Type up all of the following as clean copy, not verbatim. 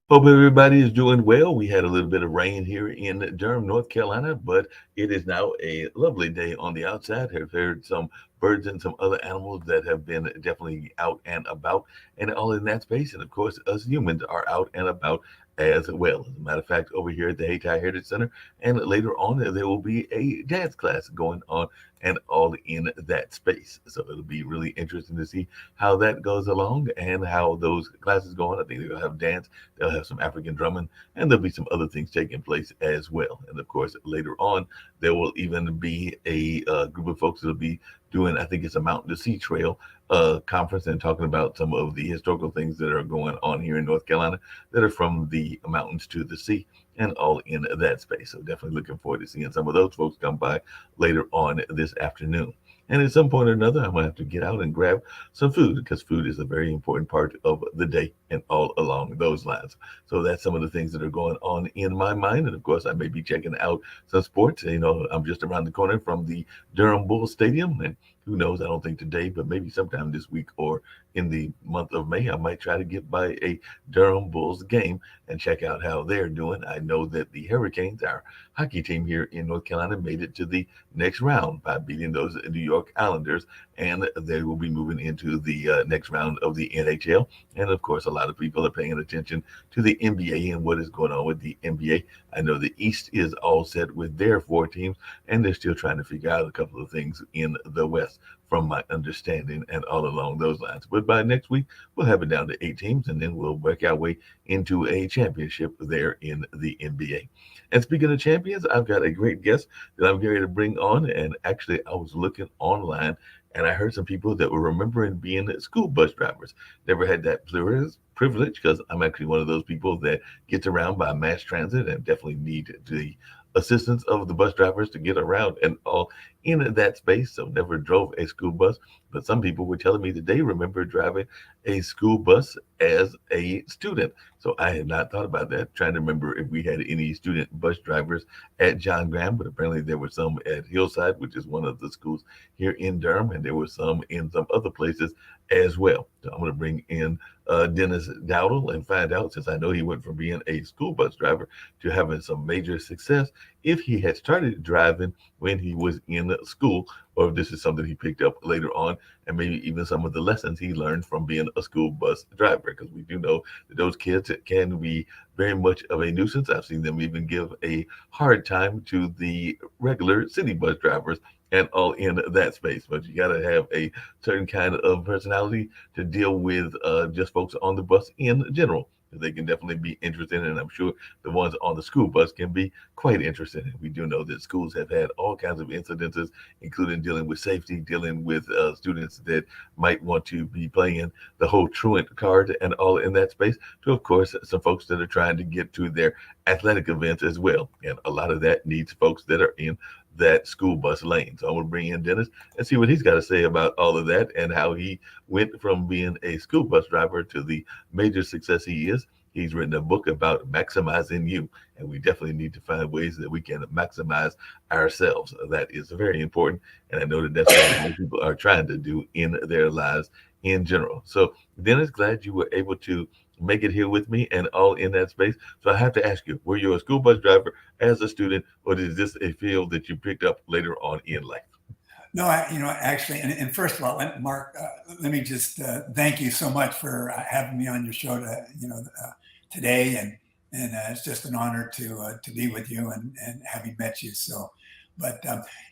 Hope everybody is doing well. We had a little bit of rain here in Durham, North Carolina, but it is now a lovely day on the outside. Have heard some birds and some other animals that have been definitely out and about and all in that space. And of course, us humans are out and about as well. As a matter of fact, over here at the Hayti Heritage Center, and later on, there will be a dance class going on and all in that space. So it'll be really interesting to see how that goes along and how those classes go on. I think they'll have dance. They'll have some African drumming, and there'll be some other things taking place as well. And of course, later on, there will even be a group of folks that'll be doing, I think it's a Mountain to Sea Trail conference and talking about some of the historical things that are going on here in North Carolina that are from the mountains to the sea and all in that space. So definitely looking forward to seeing some of those folks come by later on this afternoon. And at some point or another, I'm going to have to get out and grab some food because food is a very important part of the day and all along those lines. So that's some of the things that are going on in my mind. And of course, I may be checking out some sports. I'm just around the corner from the Durham Bulls Stadium. And who knows, I don't think today, but maybe sometime this week or in the month of May, I might try to get by a Durham Bulls game and check out how they're doing. I know that the Hurricanes, our hockey team here in North Carolina, made it to the next round by beating those New York Islanders, and they will be moving into the next round of the NHL. And of course, a lot of people are paying attention to the NBA and what is going on with the NBA. I know the East is all set with their four teams, and they're still trying to figure out a couple of things in the West, from my understanding, and all along those lines. But by next week, we'll have it down to eight teams, and then we'll work our way into a championship there in the NBA. And speaking of champions, I've got a great guest that I'm going to bring on. And actually, I was looking online and I heard some people that were remembering being school bus drivers. Never had that privilege because I'm actually one of those people that gets around by mass transit and definitely need the assistance of the bus drivers to get around and all in that space. So never drove a school bus, but some people were telling me that they remember driving a school bus as a student. So I had not thought about that, trying to remember if we had any student bus drivers at John Graham, but apparently there were some at Hillside, which is one of the schools here in Durham, and there were some in some other places as well. So I'm going to bring in Dennis Dowdle and find out, since I know he went from being a school bus driver to having some major success, if he had started driving when he was in school, or if this is something he picked up later on, and maybe even some of the lessons he learned from being a school bus driver. Because we do know that those kids can be very much of a nuisance. I've seen them even give a hard time to the regular city bus drivers and all in that space. But you got to have a certain kind of personality to deal with just folks on the bus in general. They can definitely be interested, and I'm sure the ones on the school bus can be quite interesting. We do know that schools have had all kinds of incidences, including dealing with safety, dealing with students that might want to be playing the whole truant card and all in that space, to, of course, some folks that are trying to get to their athletic events as well. And a lot of that needs folks that are in that school bus lane. So I'm going to bring in Dennis and see what he's got to say about all of that and how he went from being a school bus driver to the major success he is. He's written a book about maximizing you, and we definitely need to find ways that we can maximize ourselves. That is very important, and I know that that's what many people are trying to do in their lives in general. So, Dennis, glad you were able to make it here with me and all in that space. So I have to ask you, were you a school bus driver as a student, or is this a field that you picked up later on in life? No, actually, and first of all, Mark, let me just thank you so much for having me on your show today, and it's just an honor to be with you and having met you. So, but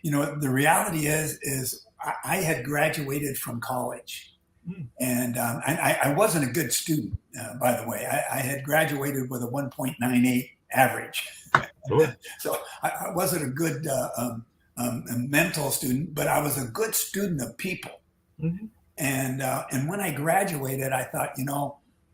the reality is I had graduated from college, Mm, and I wasn't a good student, by the way. I had graduated with a 1.98 average. sure. So I wasn't a good a mental student, but I was a good student of people. Hmm. And when I graduated, I thought,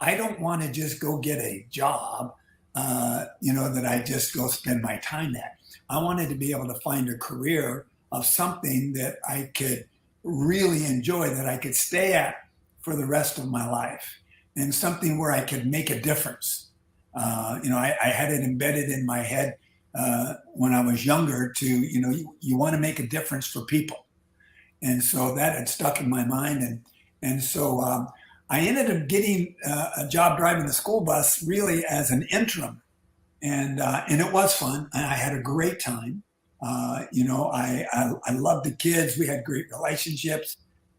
I don't want to just go get a job, that I just go spend my time at. I wanted to be able to find a career of something that I could really enjoy, that I could stay at for the rest of my life, and something where I could make a difference. I had it embedded in my head when I was younger to, you want to make a difference for people. And so that had stuck in my mind. And so I ended up getting a job driving the school bus really as an interim, and it was fun. And I had a great time. I loved the kids. We had great relationships,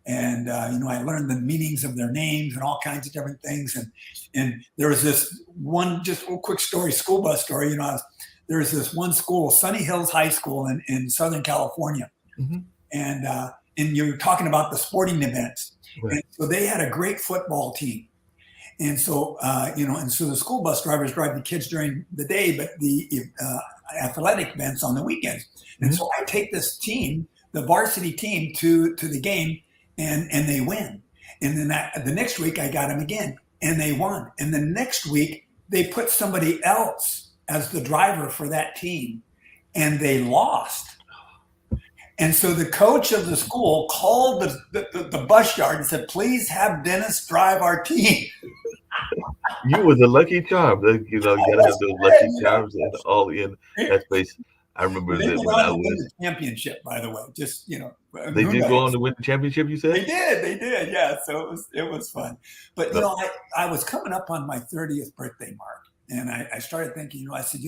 and I learned the meanings of their names and all kinds of different things. And there was this one just a quick story, school bus story. There was this one school, Sunny Hills High School in Southern California, Mm-hmm. and you were talking about the sporting events. Right. And so they had a great football team. And so, so the school bus drivers drive the kids during the day, but the athletic events on the weekends. And Mm-hmm. so I take this team, the varsity team, to the game, and they win. And then the next week I got them again, and they won. And the next week they put somebody else as the driver for that team, and they lost. And so the coach of the school called the bus yard and said, "Please have Dennis drive our team." You was a lucky charm. You gotta have those lucky charms and all in that space. I remember They that went when on I to win was. the championship, by the way. Just They who did go on knows? to win the championship. You They said. did, yeah. So it was fun. But No. I was coming up on my 30th birthday mark, and I started thinking, I said,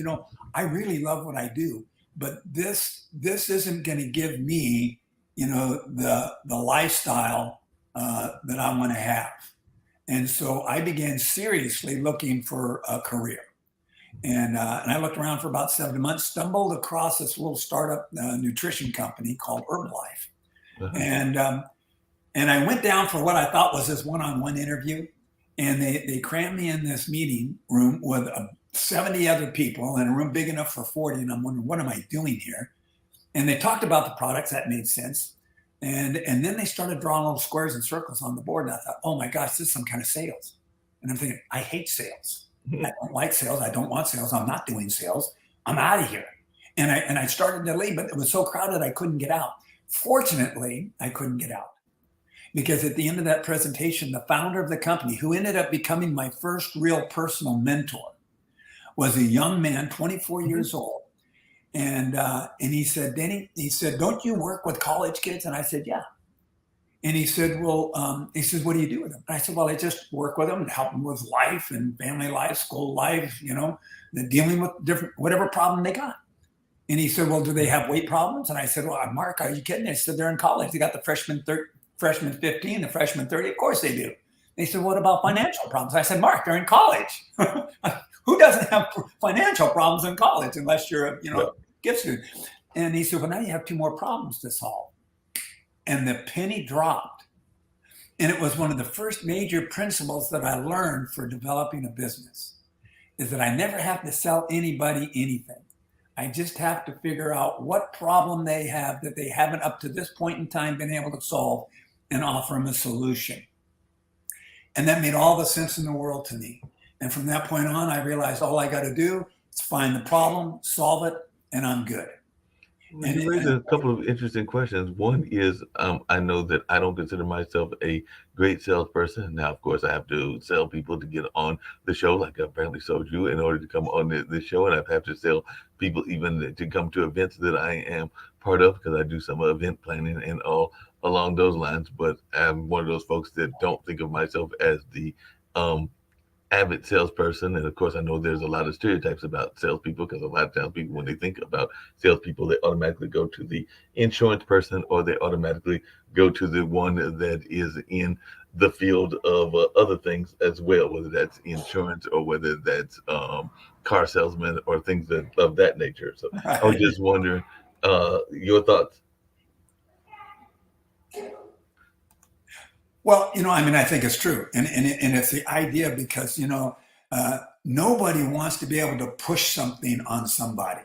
I really love what I do, but this isn't going to give me, the lifestyle that I want to have. And so I began seriously looking for a career. And I looked around for about 7 months, stumbled across this little startup nutrition company called Herbalife. Uh-huh. And I went down for what I thought was this one-on-one interview. And they crammed me in this meeting room with 70 other people in a room big enough for 40. And I'm wondering, what am I doing here? And they talked about the products. That made sense. And then they started drawing little squares and circles on the board. And I thought, oh my gosh, this is some kind of sales. And I'm thinking, I hate sales. I don't like sales. I don't want sales. I'm not doing sales. I'm out of here. And I started to leave, but it was so crowded I couldn't get out. Fortunately, I couldn't get out because at the end of that presentation, the founder of the company, who ended up becoming my first real personal mentor, was a young man, 24 years old. And he said, "Denny," he said, "don't you work with college kids?" And I said, "Yeah." And he said, "Well," he says, "what do you do with them?" And I said, "Well, I just work with them and help them with life and family life, school life, they're dealing with different, whatever problem they got." And he said, "Well, do they have weight problems?" And I said, "Well, Mark, are you kidding?" He said, "They're in college. They got the freshman 15, the freshman 30. Of course they do." They said, "What about financial problems?" I said, "Mark, they're in college. Who doesn't have financial problems in college unless you're a gift student?" And he said, "Well, now you have two more problems to solve." And the penny dropped. And it was one of the first major principles that I learned for developing a business is that I never have to sell anybody anything. I just have to figure out what problem they have that they haven't up to this point in time been able to solve and offer them a solution. And that made all the sense in the world to me. And from that point on, I realized all I got to do is find the problem, solve it, and I'm good. Well, you raised a couple of interesting questions. One is, I know that I don't consider myself a great salesperson. Now, of course, I have to sell people to get on the show, like I apparently sold you in order to come on the show, and I have to sell people even to come to events that I am part of because I do some event planning and all along those lines. But I'm one of those folks that don't think of myself as the avid salesperson. And of course, I know there's a lot of stereotypes about salespeople because a lot of times people, when they think about salespeople, they automatically go to the insurance person or they automatically go to the one that is in the field of other things as well, whether that's insurance or whether that's car salesman or things of that nature. So I was just wondering your thoughts. Well, I think it's true. And it's the idea because, nobody wants to be able to push something on somebody.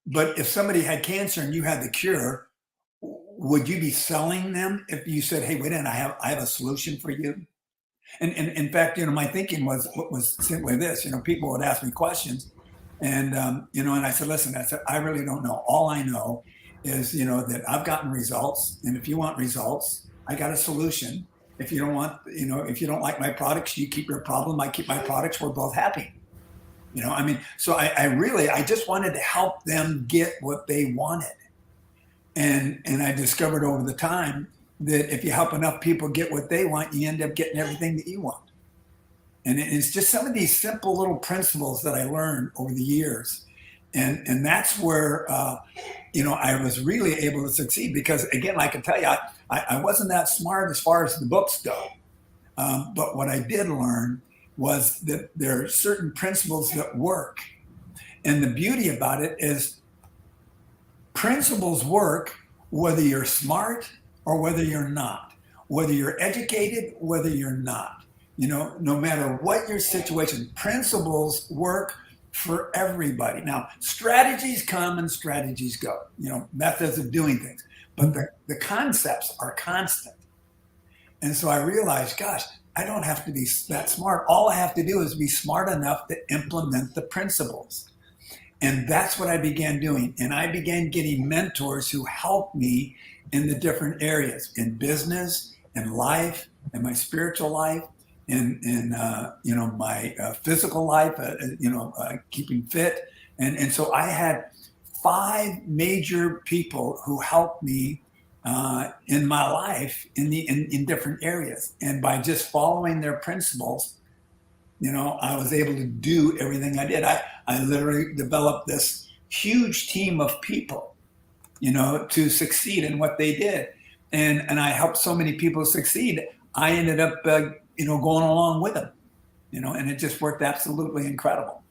But if somebody had cancer and you had the cure, would you be selling them if you said, "Hey, wait a minute, I have a solution for you"? And in fact, my thinking was simply this, people would ask me questions and, and I said, "Listen," I said, "I really don't know. All I know is, that I've gotten results. And if you want results, I got a solution. If you don't want, if you don't like my products, you keep your problem. I keep my products. We're both happy." So I just wanted to help them get what they wanted. And I discovered over the time that if you help enough people get what they want, you end up getting everything that you want. And it's just some of these simple little principles that I learned over the years. And that's where, I was really able to succeed because, again, I can tell you, I wasn't that smart as far as the books go. But what I did learn was that there are certain principles that work. And the beauty about it is principles work whether you're smart or whether you're not, whether you're educated, whether you're not. No matter what your situation, principles work for everybody. Now, strategies come and strategies go, methods of doing things, but the concepts are constant. And so I realized, gosh, I don't have to be that smart. All I have to do is be smart enough to implement the principles. And that's what I began doing. And I began getting mentors who helped me in the different areas, in business, in life, in my spiritual life, in my physical life, keeping fit. And so I had 5 major people who helped me in my life in different areas. And by just following their principles, I was able to do everything I did. I literally developed this huge team of people, to succeed in what they did. And I helped so many people succeed. I ended up, going along with them, and it just worked absolutely incredible.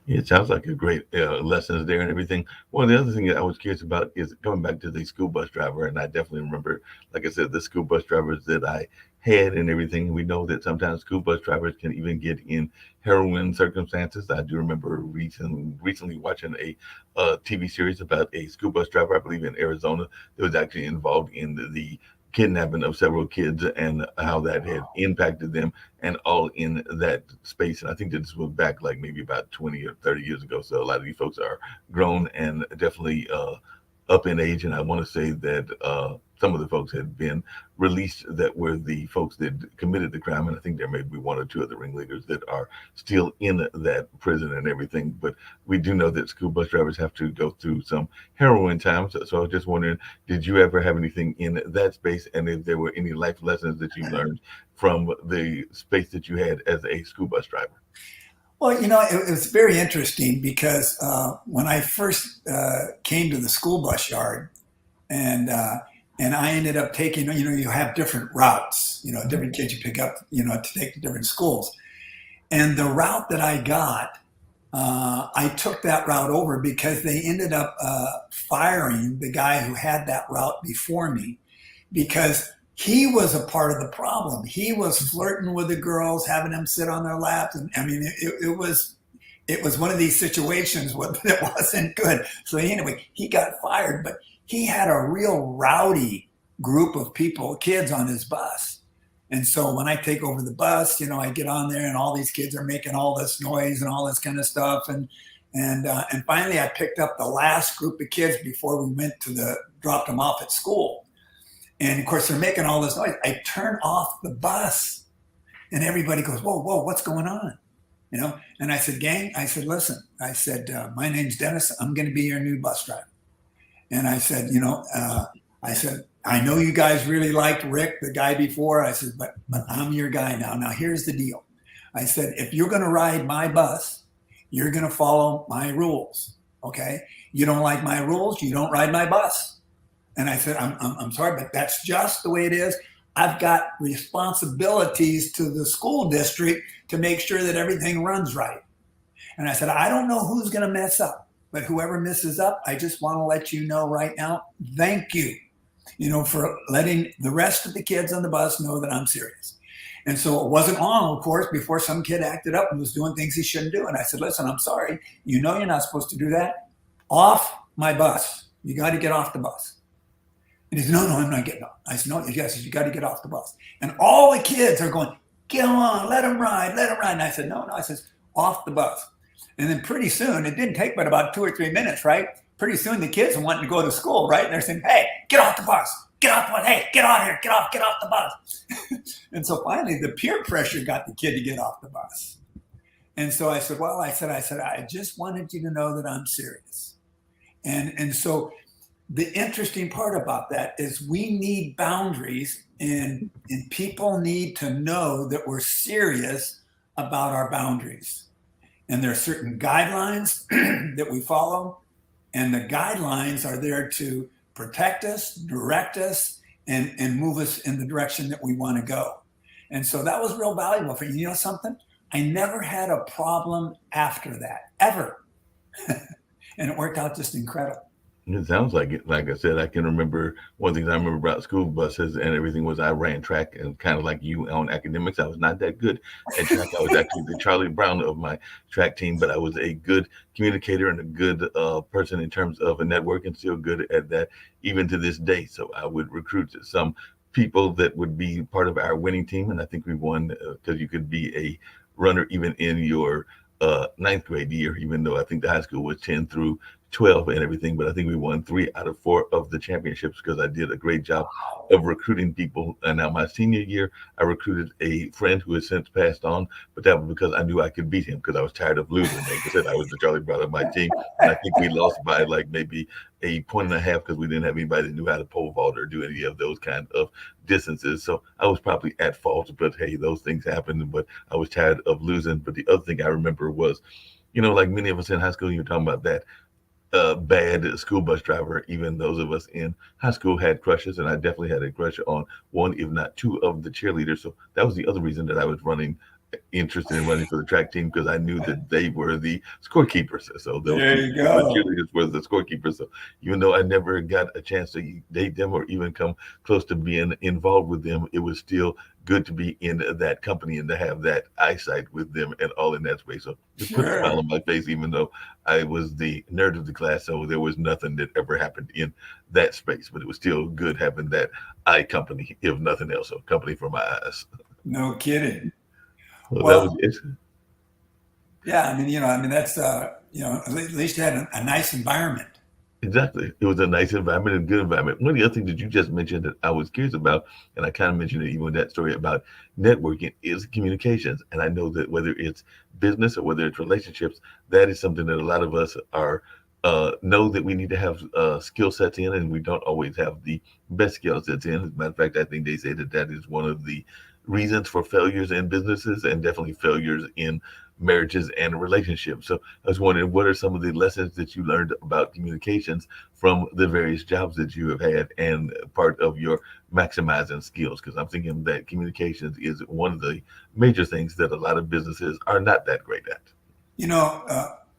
It sounds like a great lessons there and everything. One of the other things that I was curious about is coming back to the school bus driver, and I definitely remember, like I said, the school bus drivers that I had and everything. We know that sometimes school bus drivers can even get in heroin circumstances. I do remember recently watching a TV series about a school bus driver, I believe in Arizona, that was actually involved in the kidnapping of several kids and how that had impacted them and all in that space. And I think that this was back like maybe about 20 or 30 years ago. So a lot of these folks are grown and definitely up in age. And I want to say that some of the folks had been released that were the folks that committed the crime. And I think there may be 1 or 2 of the ringleaders that are still in that prison and everything. But we do know that school bus drivers have to go through some heroin times. So I was just wondering, did you ever have anything in that space? And if there were any life lessons that you learned from the space that you had as a school bus driver? Well, it was very interesting because when I first came to the school bus yard, and I ended up taking, you have different routes, different kids you pick up, to take to different schools. And the route that I got, I took that route over because they ended up firing the guy who had that route before me because he was a part of the problem. He was flirting with the girls, having them sit on their laps. And I mean, it was one of these situations that wasn't good. So anyway, he got fired, but he had a real rowdy group of people, kids on his bus. And so when I take over the bus, I get on there and all these kids are making all this noise and all this kind of stuff. And finally I picked up the last group of kids before we went to dropped them off at school. And of course they're making all this noise. I turn off the bus and everybody goes, whoa, what's going on? And I said, gang, listen, my name's Dennis. I'm going to be your new bus driver. And I said, I know you guys really liked Rick, the guy before. I said, but I'm your guy now. Now, here's the deal. I said, if you're going to ride my bus, you're going to follow my rules. Okay. You don't like my rules. You don't ride my bus. And I said, I'm sorry, but that's just the way it is. I've got responsibilities to the school district to make sure that everything runs right. And I said, I don't know who's going to mess up. But whoever messes up, I just want to let you know right now, thank you, for letting the rest of the kids on the bus know that I'm serious. And so it wasn't long, of course, before some kid acted up and was doing things he shouldn't do. And I said, listen, I'm sorry. You're not supposed to do that. Off my bus. You got to get off the bus. And he said, no, I'm not getting off. I said, no, yes, you got to get off the bus. And all the kids are going, get on, let him ride. And I said, no, I said, off the bus. And then pretty soon, it didn't take but about 2 or 3 minutes, right? Pretty soon the kids are wanting to go to school, right? And they're saying, hey, get off the bus. Get off the bus. Hey, get on here. Get off the bus. And so finally the peer pressure got the kid to get off the bus. And so I said, I just wanted you to know that I'm serious. And so the interesting part about that is we need boundaries, and people need to know that we're serious about our boundaries. And there are certain guidelines that we follow, and the guidelines are there to protect us, direct us, and move us in the direction that we want to go. And so that was real valuable for you. You know something? I never had a problem after that, ever. And it worked out just incredible. It sounds like it. Like I said, I can remember one thing I remember about school buses and everything was I ran track and kind of like you on academics. I was not that good at track. I was actually the Charlie Brown of my track team, but I was a good communicator and a good person in terms of a network and still good at that even to this day. So I would recruit some people that would be part of our winning team. And I think we won because you could be a runner even in your ninth grade year, even though I think the high school was 10 through 12 and everything, but I think we won 3 out of 4 of the championships because I did a great job of recruiting people. And now my senior year, I recruited a friend who has since passed on, but that was because I knew I could beat him because I was tired of losing. Like I said, I was the Charlie Brown of my team, and I think we lost by like maybe a point and a half because we didn't have anybody that knew how to pole vault or do any of those kind of distances. So I was probably at fault, but hey, those things happen. But I was tired of losing. But the other thing I remember was, like many of us in high school, you were talking about that bad school bus driver. Even those of us in high school had crushes, and I definitely had a crush on one, if not two, of the cheerleaders. So that was the other reason that I was interested in running for the track team because I knew that they were the scorekeepers. So those There two you go. cheerleaders were the scorekeepers. So even though I never got a chance to date them or even come close to being involved with them, it was still good to be in that company and to have that eyesight with them and all in that space. So it put a smile Sure. on my face, even though I was the nerd of the class. So there was nothing that ever happened in that space, but it was still good having that eye company, if nothing else. So company for my eyes. No kidding. So that was Well, it. yeah, that's, at least you had a nice environment. Exactly. It was a nice environment and good environment. One of the other things that you just mentioned that I was curious about, and I kind of mentioned it even in that story about networking, is communications. And I know that whether it's business or whether it's relationships, that is something that a lot of us are know that we need to have skill sets in, and we don't always have the best skill sets in. As a matter of fact, I think they say that that is one of the reasons for failures in businesses and definitely failures in marriages and relationships. So I was wondering, what are some of the lessons that you learned about communications from the various jobs that you have had and part of your maximizing skills? Because I'm thinking that communications is one of the major things that a lot of businesses are not that great at.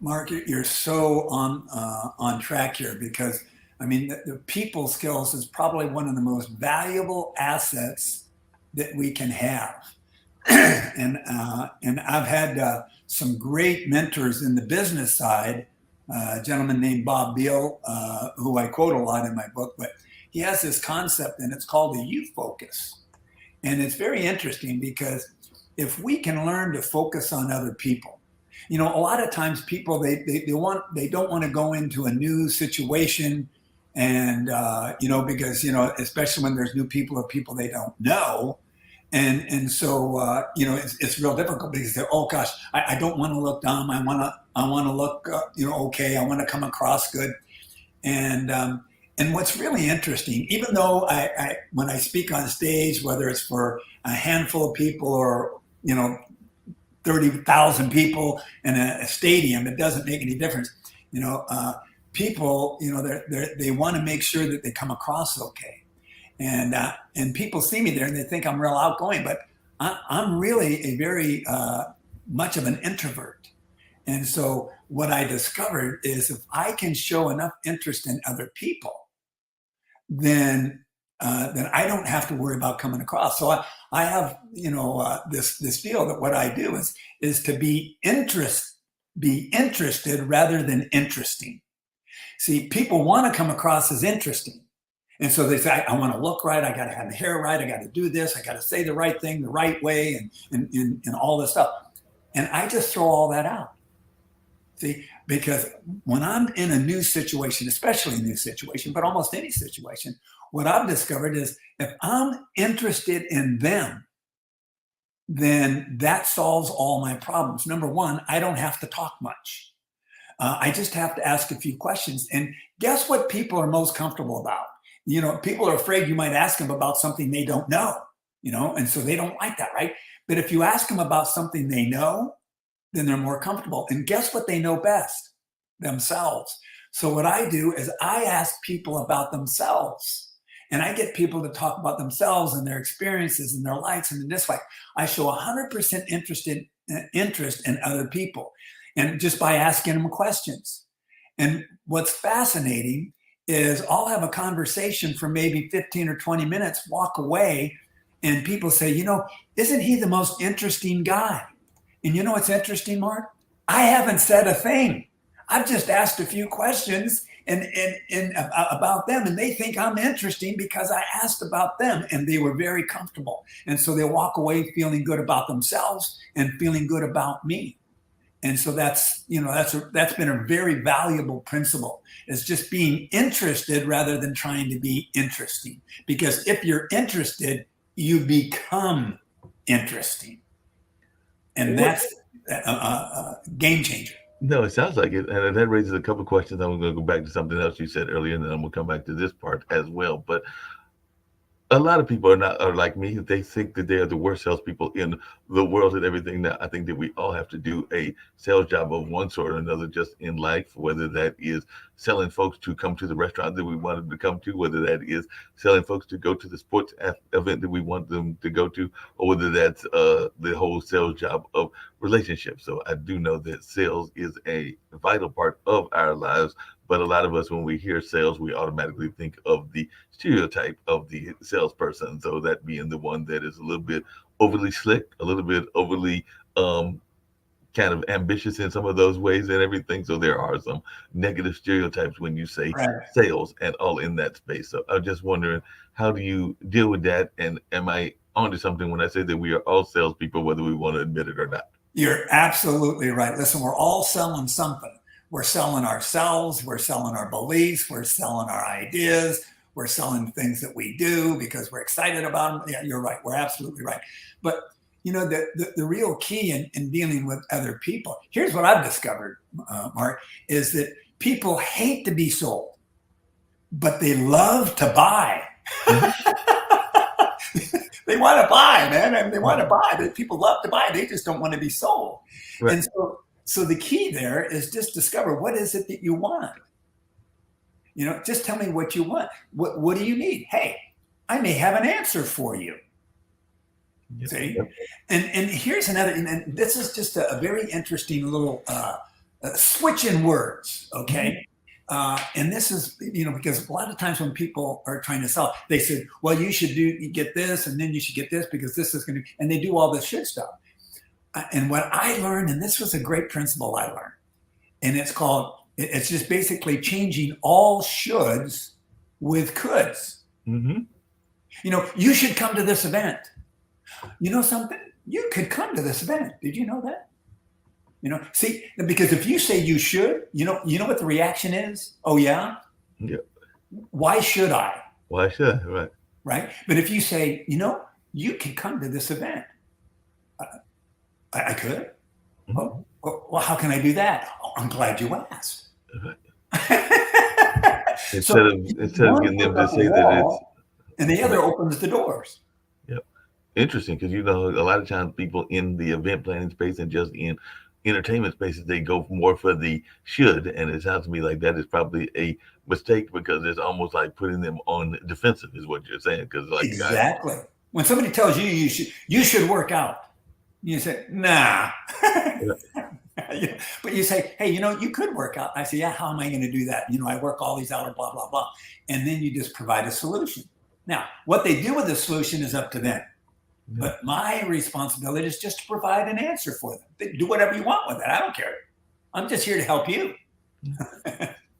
Mark, you're so on track here because the people skills is probably one of the most valuable assets that we can have. And I've had some great mentors in the business side. A gentleman named Bob Beal, who I quote a lot in my book, but he has this concept, and it's called the you focus. And it's very interesting because if we can learn to focus on other people, a lot of times people they don't want to go into a new situation, and because especially when there's new people or people they don't know, and so it's real difficult because they're, oh gosh, I don't want to look dumb. I want to look okay. I want to come across good. And what's really interesting, even though I when I speak on stage, whether it's for a handful of people or 30,000 people in a stadium, it doesn't make any difference. People, they want to make sure that they come across okay, and people see me there and they think I'm real outgoing, but I'm really a very much of an introvert. And so what I discovered is if I can show enough interest in other people, then I don't have to worry about coming across. So I have this deal that what I do is to be interested rather than interesting. See, people want to come across as interesting. And so they say, I want to look right. I got to have the hair right. I got to do this. I got to say the right thing the right way and all this stuff. And I just throw all that out. See, because when I'm in a new situation, especially a new situation, but almost any situation, what I've discovered is if I'm interested in them, then that solves all my problems. Number one, I don't have to talk much. I just have to ask a few questions. And guess what people are most comfortable about? People are afraid you might ask them about something they don't know, and so they don't like that, right? But if you ask them about something they know, then they're more comfortable. And guess what they know best? Themselves. So what I do is I ask people about themselves. And I get people to talk about themselves and their experiences and their likes and their dislikes. I show 100% interest in other people, and just by asking them questions. And what's fascinating is I'll have a conversation for maybe 15 or 20 minutes, walk away, and people say, isn't he the most interesting guy? And you know what's interesting, Mark? I haven't said a thing. I've just asked a few questions and about them, and they think I'm interesting because I asked about them, and they were very comfortable. And so they walk away feeling good about themselves and feeling good about me. And so that's been a very valuable principle, is just being interested rather than trying to be interesting. Because if you're interested, you become interesting. And that's a game changer. No, it sounds like it. And that raises a couple of questions. I'm going to go back to something else you said earlier, and then I'm going to come back to this part as well. But a lot of people are like me. They think that they are the worst salespeople in the world and everything. Now, I think that we all have to do a sales job of one sort or another just in life, whether that is selling folks to come to the restaurant that we want them to come to, whether that is selling folks to go to the sports event that we want them to go to, or whether that's the whole sales job of relationships. So I do know that sales is a vital part of our lives. But a lot of us, when we hear sales, we automatically think of the stereotype of the salesperson. So that being the one that is a little bit overly slick, a little bit overly kind of ambitious in some of those ways and everything. So there are some negative stereotypes when you say sales and all in that space. So I'm just wondering, how do you deal with that? And am I onto something when I say that we are all salespeople, whether we want to admit it or not? You're absolutely right. Listen, we're all selling something. We're selling ourselves, we're selling our beliefs, we're selling our ideas, we're selling things that we do because we're excited about them. Yeah, you're right. We're absolutely right. But the real key in dealing with other people, here's what I've discovered, Mark, is that people hate to be sold, but they love to buy. They want to buy, man. I mean, they want to buy. People love to buy. They just don't want to be sold. Right. And so the key there is just discover, what is it that you want? Just tell me what you want. What do you need? Hey, I may have an answer for you. Yep. See? Yep. And here's another, and this is just a very interesting little switch in words, okay? And this is, because a lot of times when people are trying to sell, they say, well, you should get this, and then you should get this because this is going to, and they do all this shit stuff. And what I learned, and this was a great principle I learned, and it's just basically changing all shoulds with coulds. Mm-hmm. You should come to this event. You know something? You could come to this event. Did you know that? See, because if you say you should, you know what the reaction is? Oh, yeah? Yeah. Why should I? Why should I? Right. Right. But if you say, you can come to this event. I could. Mm-hmm. Oh, well, how can I do that? Oh, I'm glad you asked. Right. Instead of getting them to say that it's, and the other opens the doors. Yep. Interesting, because a lot of times people in the event planning space and just in entertainment spaces, they go more for the should, and it sounds to me like that is probably a mistake, because it's almost like putting them on defensive, is what you're saying. Because exactly, when somebody tells you you should work out, you say, nah. But you say, hey, you could work out. I say, yeah, how am I going to do that? I work all these hours, blah, blah, blah. And then you just provide a solution. Now, what they do with the solution is up to them. Yeah. But my responsibility is just to provide an answer for them. They do whatever you want with it. I don't care. I'm just here to help you.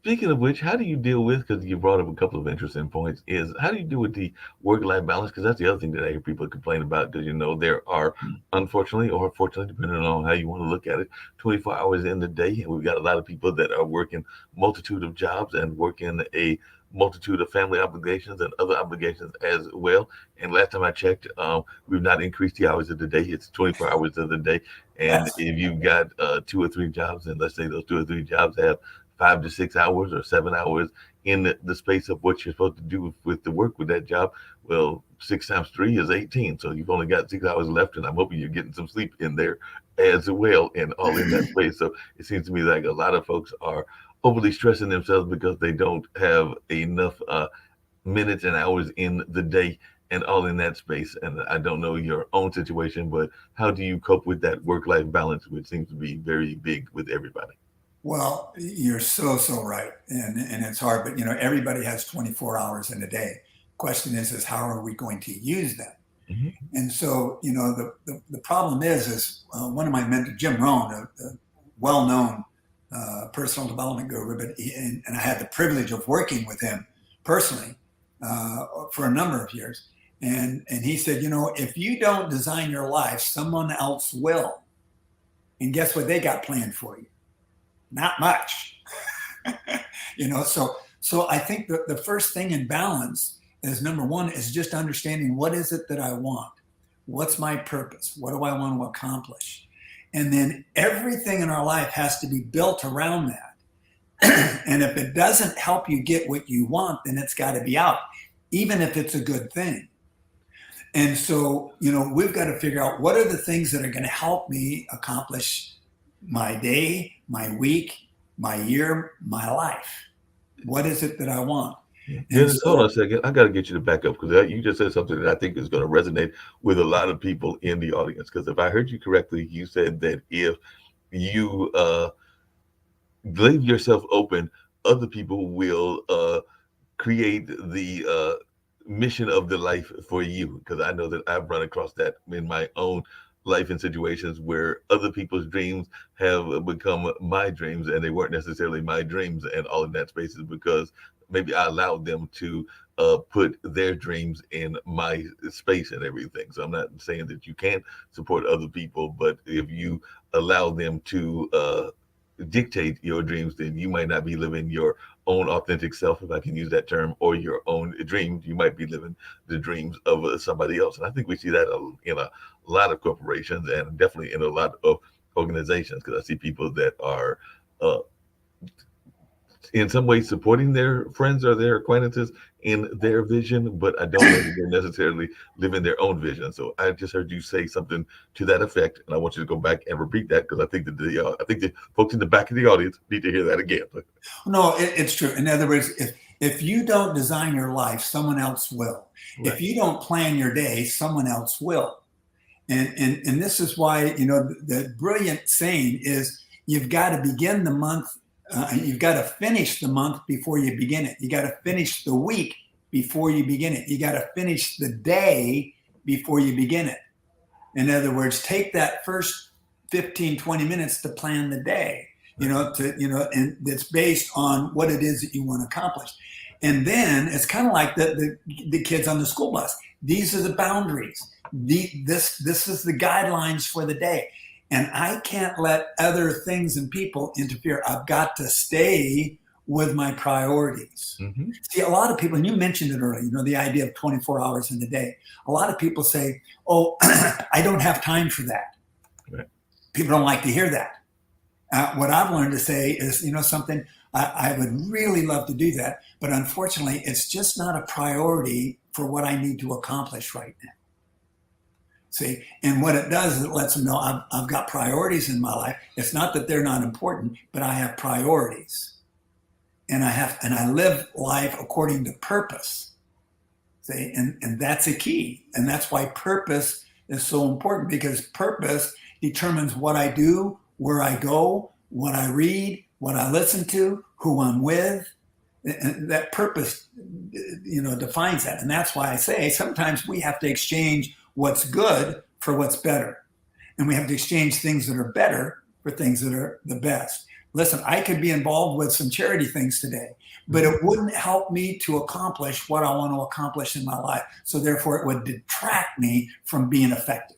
Speaking of which, how do you deal with, because you brought up a couple of interesting points, is how do you deal with the work-life balance? Because that's the other thing that I hear people complain about, because there are, unfortunately or fortunately, depending on how you want to look at it, 24 hours in the day, and we've got a lot of people that are working multitude of jobs and working a multitude of family obligations and other obligations as well. And last time I checked, we've not increased the hours of the day. It's 24 hours of the day. And Yes. if you've got two or three jobs, and let's say those two or three jobs have 5 to 6 hours or 7 hours in the space of what you're supposed to do with the work with that job, well, 6 times 3 is 18. So you've only got 6 hours left, and I'm hoping you're getting some sleep in there as well, and all in that space. So it seems to me like a lot of folks are overly stressing themselves because they don't have enough minutes and hours in the day and all in that space. And I don't know your own situation, but how do you cope with that work life balance, which seems to be very big with everybody? Well, you're so right, and it's hard, but everybody has 24 hours in a day. Question is how are we going to use them? Hmm. And so, the problem is one of my mentors, Jim Rohn, a well-known personal development guru, but and I had the privilege of working with him personally for a number of years. And he said, if you don't design your life, someone else will. And guess what they got planned for you? Not much. So I think the first thing in balance is, number one, is just understanding, what is it that I want? What's my purpose? What do I want to accomplish? And then everything in our life has to be built around that. And if it doesn't help you get what you want, then it's got to be out, even if it's a good thing. And so, we've got to figure out, what are the things that are going to help me accomplish my day, my week, my year, my life. What is it that I want? And Dennis, hold on a so, second. I got to get you to back up, because you just said something that I think is going to resonate with a lot of people in the audience. Because if I heard you correctly, you said that if you leave yourself open, other people will create the mission of the life for you. Because I know that I've run across that in my own life in situations where other people's dreams have become my dreams, and they weren't necessarily my dreams, and all in that space is because maybe I allowed them to put their dreams in my space and everything. So I'm not saying that you can't support other people, but if you allow them to dictate your dreams, then you might not be living your own authentic self, if I can use that term, or your own dreams. You might be living the dreams of somebody else. And I think we see that in a lot of corporations, and definitely in a lot of organizations, because I see people that are uh, in some ways supporting their friends or their acquaintances in their vision, but I don't know that they're necessarily living their own vision. So I just heard you say something to that effect, and I want you to go back and repeat that, because I think the folks in the back of the audience need to hear that again. no, it's true. In other words, if you don't design your life, someone else will. If Right. you don't plan your day, someone else will. And this is why, the brilliant saying is, you've got to begin the month, you've got to finish the month before you begin it. You got to finish the week before you begin it. You got to finish the day before you begin it. In other words, take that first 15, 20 minutes to plan the day, Right. and it's based on what it is that you want to accomplish. And then it's kind of like the kids on the school bus. These are the boundaries. This is the guidelines for the day. And I can't let other things and people interfere. I've got to stay with my priorities. Hmm. See, a lot of people, and you mentioned it earlier, the idea of 24 hours in the day. A lot of people say, oh, I don't have time for that. Right. People don't like to hear that. What I've learned to say is, something, I would really love to do that, but unfortunately, it's just not a priority for what I need to accomplish right now. See, and what it does is it lets them know I've got priorities in my life. It's not that they're not important, but I have priorities, and I live life according to purpose. See, and that's a key, and that's why purpose is so important, because purpose determines what I do, where I go, what I read, what I listen to, who I'm with. And that purpose, defines that. And that's why I say sometimes we have to exchange what's good for what's better. And we have to exchange things that are better for things that are the best. listen, I could be involved with some charity things today, but it wouldn't help me to accomplish what I want to accomplish in my life. So therefore, it would detract me from being effective.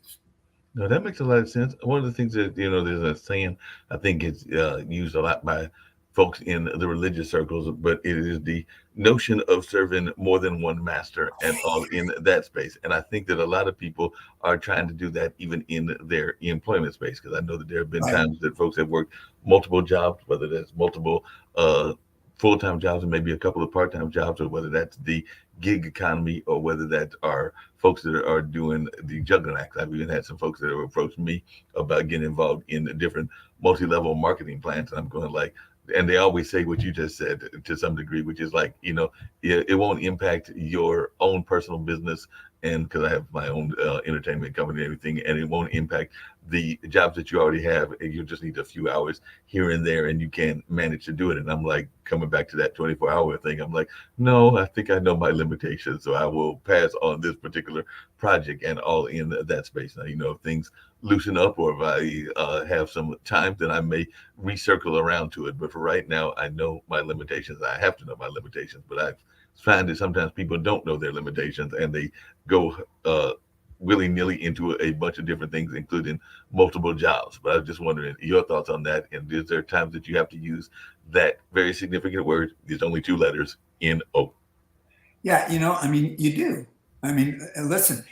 No, that makes a lot of sense. One of the things that, there's a saying, I think it's used a lot by folks in the religious circles, but it is the notion of serving more than one master and all in that space. And I think that a lot of people are trying to do that even in their employment space, because I know that there have been Right. times that folks have worked multiple jobs, whether that's multiple full-time jobs and maybe a couple of part-time jobs, or whether that's the gig economy, or whether that are folks that are doing the juggling act. I've even had some folks that have approached me about getting involved in different multi-level marketing plans, and I'm going like, and they always say what you just said to some degree, which is like, it won't impact your own personal business, and because I have my own entertainment company and everything, and it won't impact the jobs that you already have, and you just need a few hours here and there, and you can manage to do it. And I'm like, coming back to that 24-hour thing, I'm like, no, I think I know my limitations, so I will pass on this particular project and all in that space. Now, if things loosen up, or if I have some time, then I may recircle around to it. But for right now, I know my limitations. I have to know my limitations, but I find that sometimes people don't know their limitations, and they go willy-nilly into a bunch of different things, including multiple jobs. But I was just wondering your thoughts on that. And is there times that you have to use that very significant word? There's only two letters, N-O. Yeah, you do. Listen,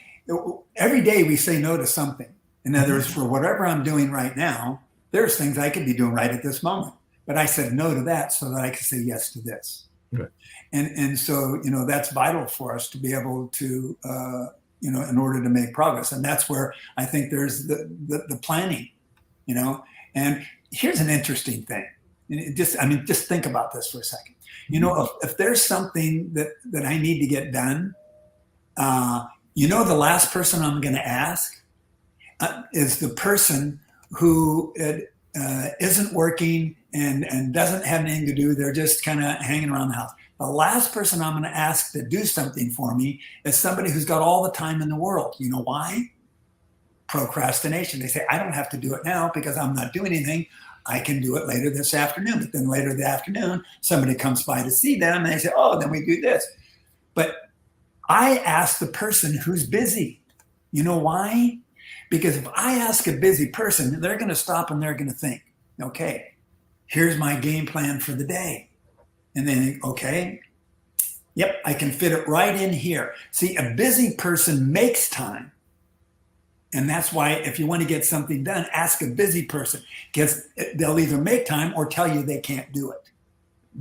every day we say no to something. In other words, for whatever I'm doing right now, there's things I could be doing right at this moment. But I said no to that so that I could say yes to this. Right. And so, that's vital for us to be able to, in order to make progress. And that's where I think there's the planning, and here's an interesting thing. Just think about this for a second. If there's something that I need to get done, the last person I'm going to ask is the person who isn't working and doesn't have anything to do. They're just kind of hanging around the house. The last person I'm going to ask to do something for me is somebody who's got all the time in the world. You know why? Procrastination. They say, I don't have to do it now because I'm not doing anything. I can do it later this afternoon. But then later the afternoon, somebody comes by to see them and they say, oh, then we do this. But I ask the person who's busy. You know why? Because if I ask a busy person, they're going to stop and they're going to think, okay, here's my game plan for the day. And then think, okay, yep, I can fit it right in here. See, a busy person makes time. And that's why if you want to get something done, ask a busy person, because they'll either make time or tell you they can't do it.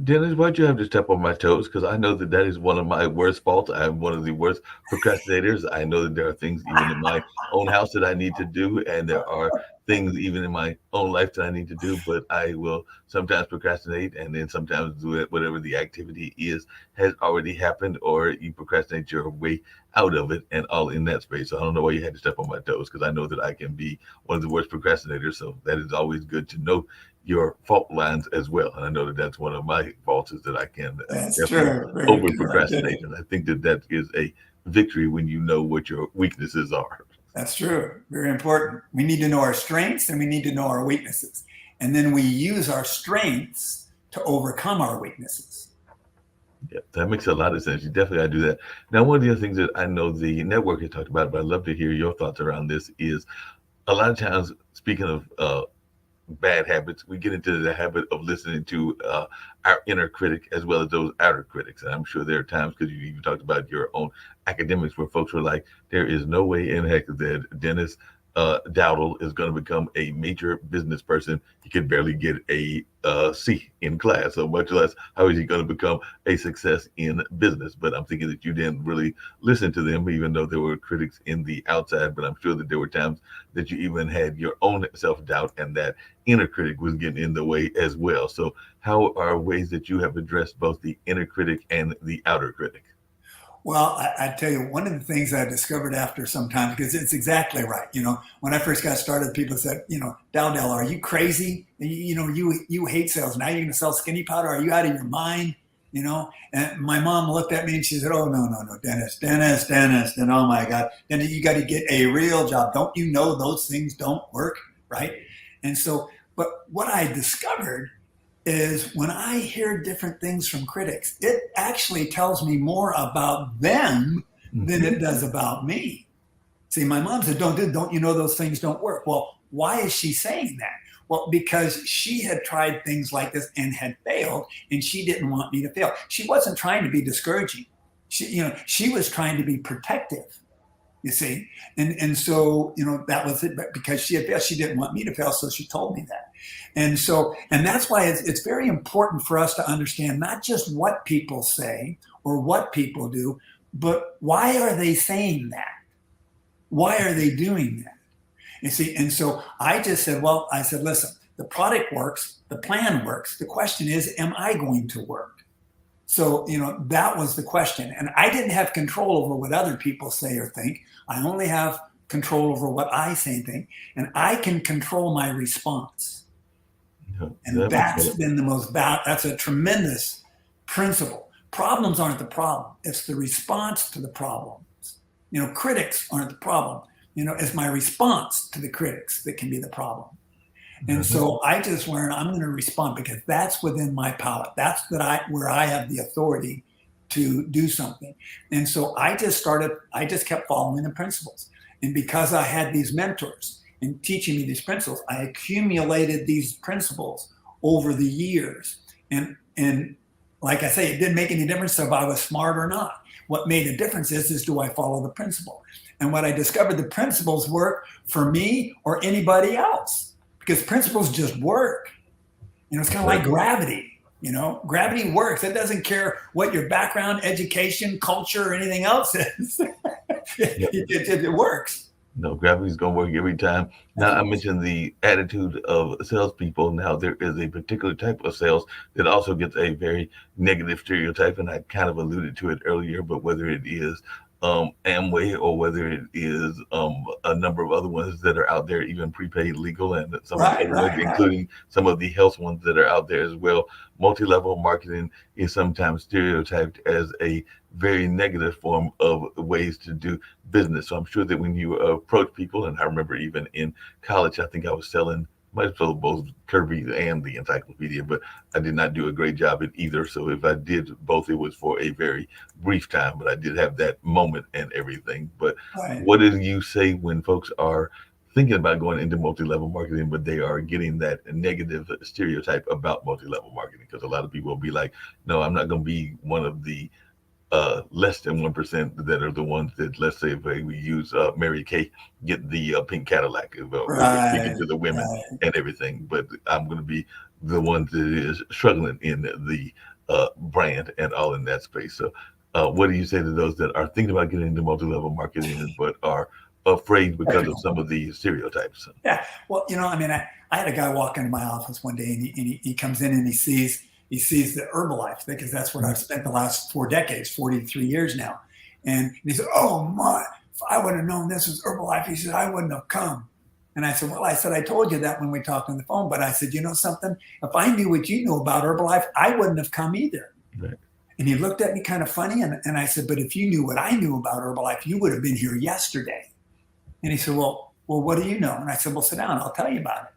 Dennis, why'd you have to step on my toes? Because I know that is one of my worst faults. I'm one of the worst procrastinators. I know that there are things even in my own house that I need to do, and there are things even in my own life that I need to do, but I will sometimes procrastinate, and then sometimes do it whatever the activity is has already happened, or you procrastinate your way out of it, and all in that space. So I don't know why you had to step on my toes, because I know that I can be one of the worst procrastinators. So that is always good to know your fault lines as well. And I know that that's one of my faults, is that I can over procrastinate. And I think that is a victory when you know what your weaknesses are. That's true. Very important. We need to know our strengths and we need to know our weaknesses. And then we use our strengths to overcome our weaknesses. Yeah, that makes a lot of sense. You definitely got to do that. Now, one of the other things that I know the network has talked about, but I'd love to hear your thoughts around this, is a lot of times, speaking of bad habits, we get into the habit of listening to our inner critic as well as those outer critics. And I'm sure there are times, because you even talked about your own academics, where folks were like, there is no way in heck that Dennis Dowdle is going to become a major business person. He could barely get a C in class, so much less how is he going to become a success in business. But I'm thinking that you didn't really listen to them, even though there were critics in the outside. But I'm sure that there were times that you even had your own self-doubt, and that inner critic was getting in the way as well. So how are ways that you have addressed both the inner critic and the outer critic? Well, I tell you, one of the things I discovered after some time, because it's exactly right. When I first got started, people said, Dowdell, are you crazy? You hate sales. Now you're going to sell skinny powder. Are you out of your mind? And my mom looked at me and she said, oh, no, Dennis. And oh my God, then you got to get a real job. Don't you know those things don't work? Right. And so, but what I discovered is when I hear different things from critics, it actually tells me more about them than it Mhm. does about me. See, my mom said, don't you know those things don't work? Well, why is she saying that? Well, because she had tried things like this and had failed, and she didn't want me to fail. She wasn't trying to be discouraging. She was trying to be protective, you see. And so, that was it. But because she had failed, she didn't want me to fail, so she told me that. And that's why it's very important for us to understand not just what people say or what people do, but why are they saying that? Why are they doing that? You see, and so I just said, well, I said, listen, the product works, the plan works. The question is, am I going to work? So, that was the question. And I didn't have control over what other people say or think. I only have control over what I say and think. And I can control my response. Yeah, And that makes a that's lot. been that's a tremendous principle. Problems aren't the problem. It's the response to the problems. Critics aren't the problem. It's my response to the critics that can be the problem. And Mhm. so I just learned I'm going to respond because that's within my power. That's where I have the authority to do something. And so I just kept following the principles. And because I had these mentors and teaching me these principles, I accumulated these principles over the years. And like I say, it didn't make any difference if I was smart or not. What made a difference is do I follow the principle? And what I discovered, the principles work for me or anybody else because principles just work. It's kind of like gravity. Gravity works. It doesn't care what your background, education, culture, or anything else is. Yeah. It works. No, gravity's gonna work every time. Now, That's I right. mentioned the attitude of salespeople. Now, there is a particular type of sales that also gets a very negative stereotype, and I kind of alluded to it earlier. But whether it is Amway or whether it is a number of other ones that are out there, even prepaid legal, and some of the Right, other ones, right, right. including some of the health ones that are out there as well, multi-level marketing is sometimes stereotyped as a very negative form of ways to do business. So I'm sure that when you approach people, and I remember even in college, I think I was selling, might have sold both Kirby and the encyclopedia, but I did not do a great job at either. So if I did both, it was for a very brief time, but I did have that moment and everything. But Right. what did you say when folks are thinking about going into multi-level marketing, but they are getting that negative stereotype about multi-level marketing? Because a lot of people will be like, no, I'm not going to be one of the less than 1% that are the ones that, let's say, if we use Mary Kay, get the pink Cadillac. We're speaking Right. to the women Right. and everything, but I'm going to be the one that is struggling in the brand and all in that space. So, what do you say to those that are thinking about getting into multi-level marketing but are afraid because of some of the stereotypes? Yeah. Well, I had a guy walk into my office one day and he comes in and he sees the Herbalife because that's what I've spent the last 4 decades, 43 years now. And he said, oh my, if I would have known this was Herbalife, he said, I wouldn't have come. And I said, well, I told you that when we talked on the phone, but I said, you know something? If I knew what you knew about Herbalife, I wouldn't have come either. Right. And he looked at me kind of funny. And I said, but if you knew what I knew about Herbalife, you would have been here yesterday. And he said, well, what do you know? And I said, well, sit down. I'll tell you about it.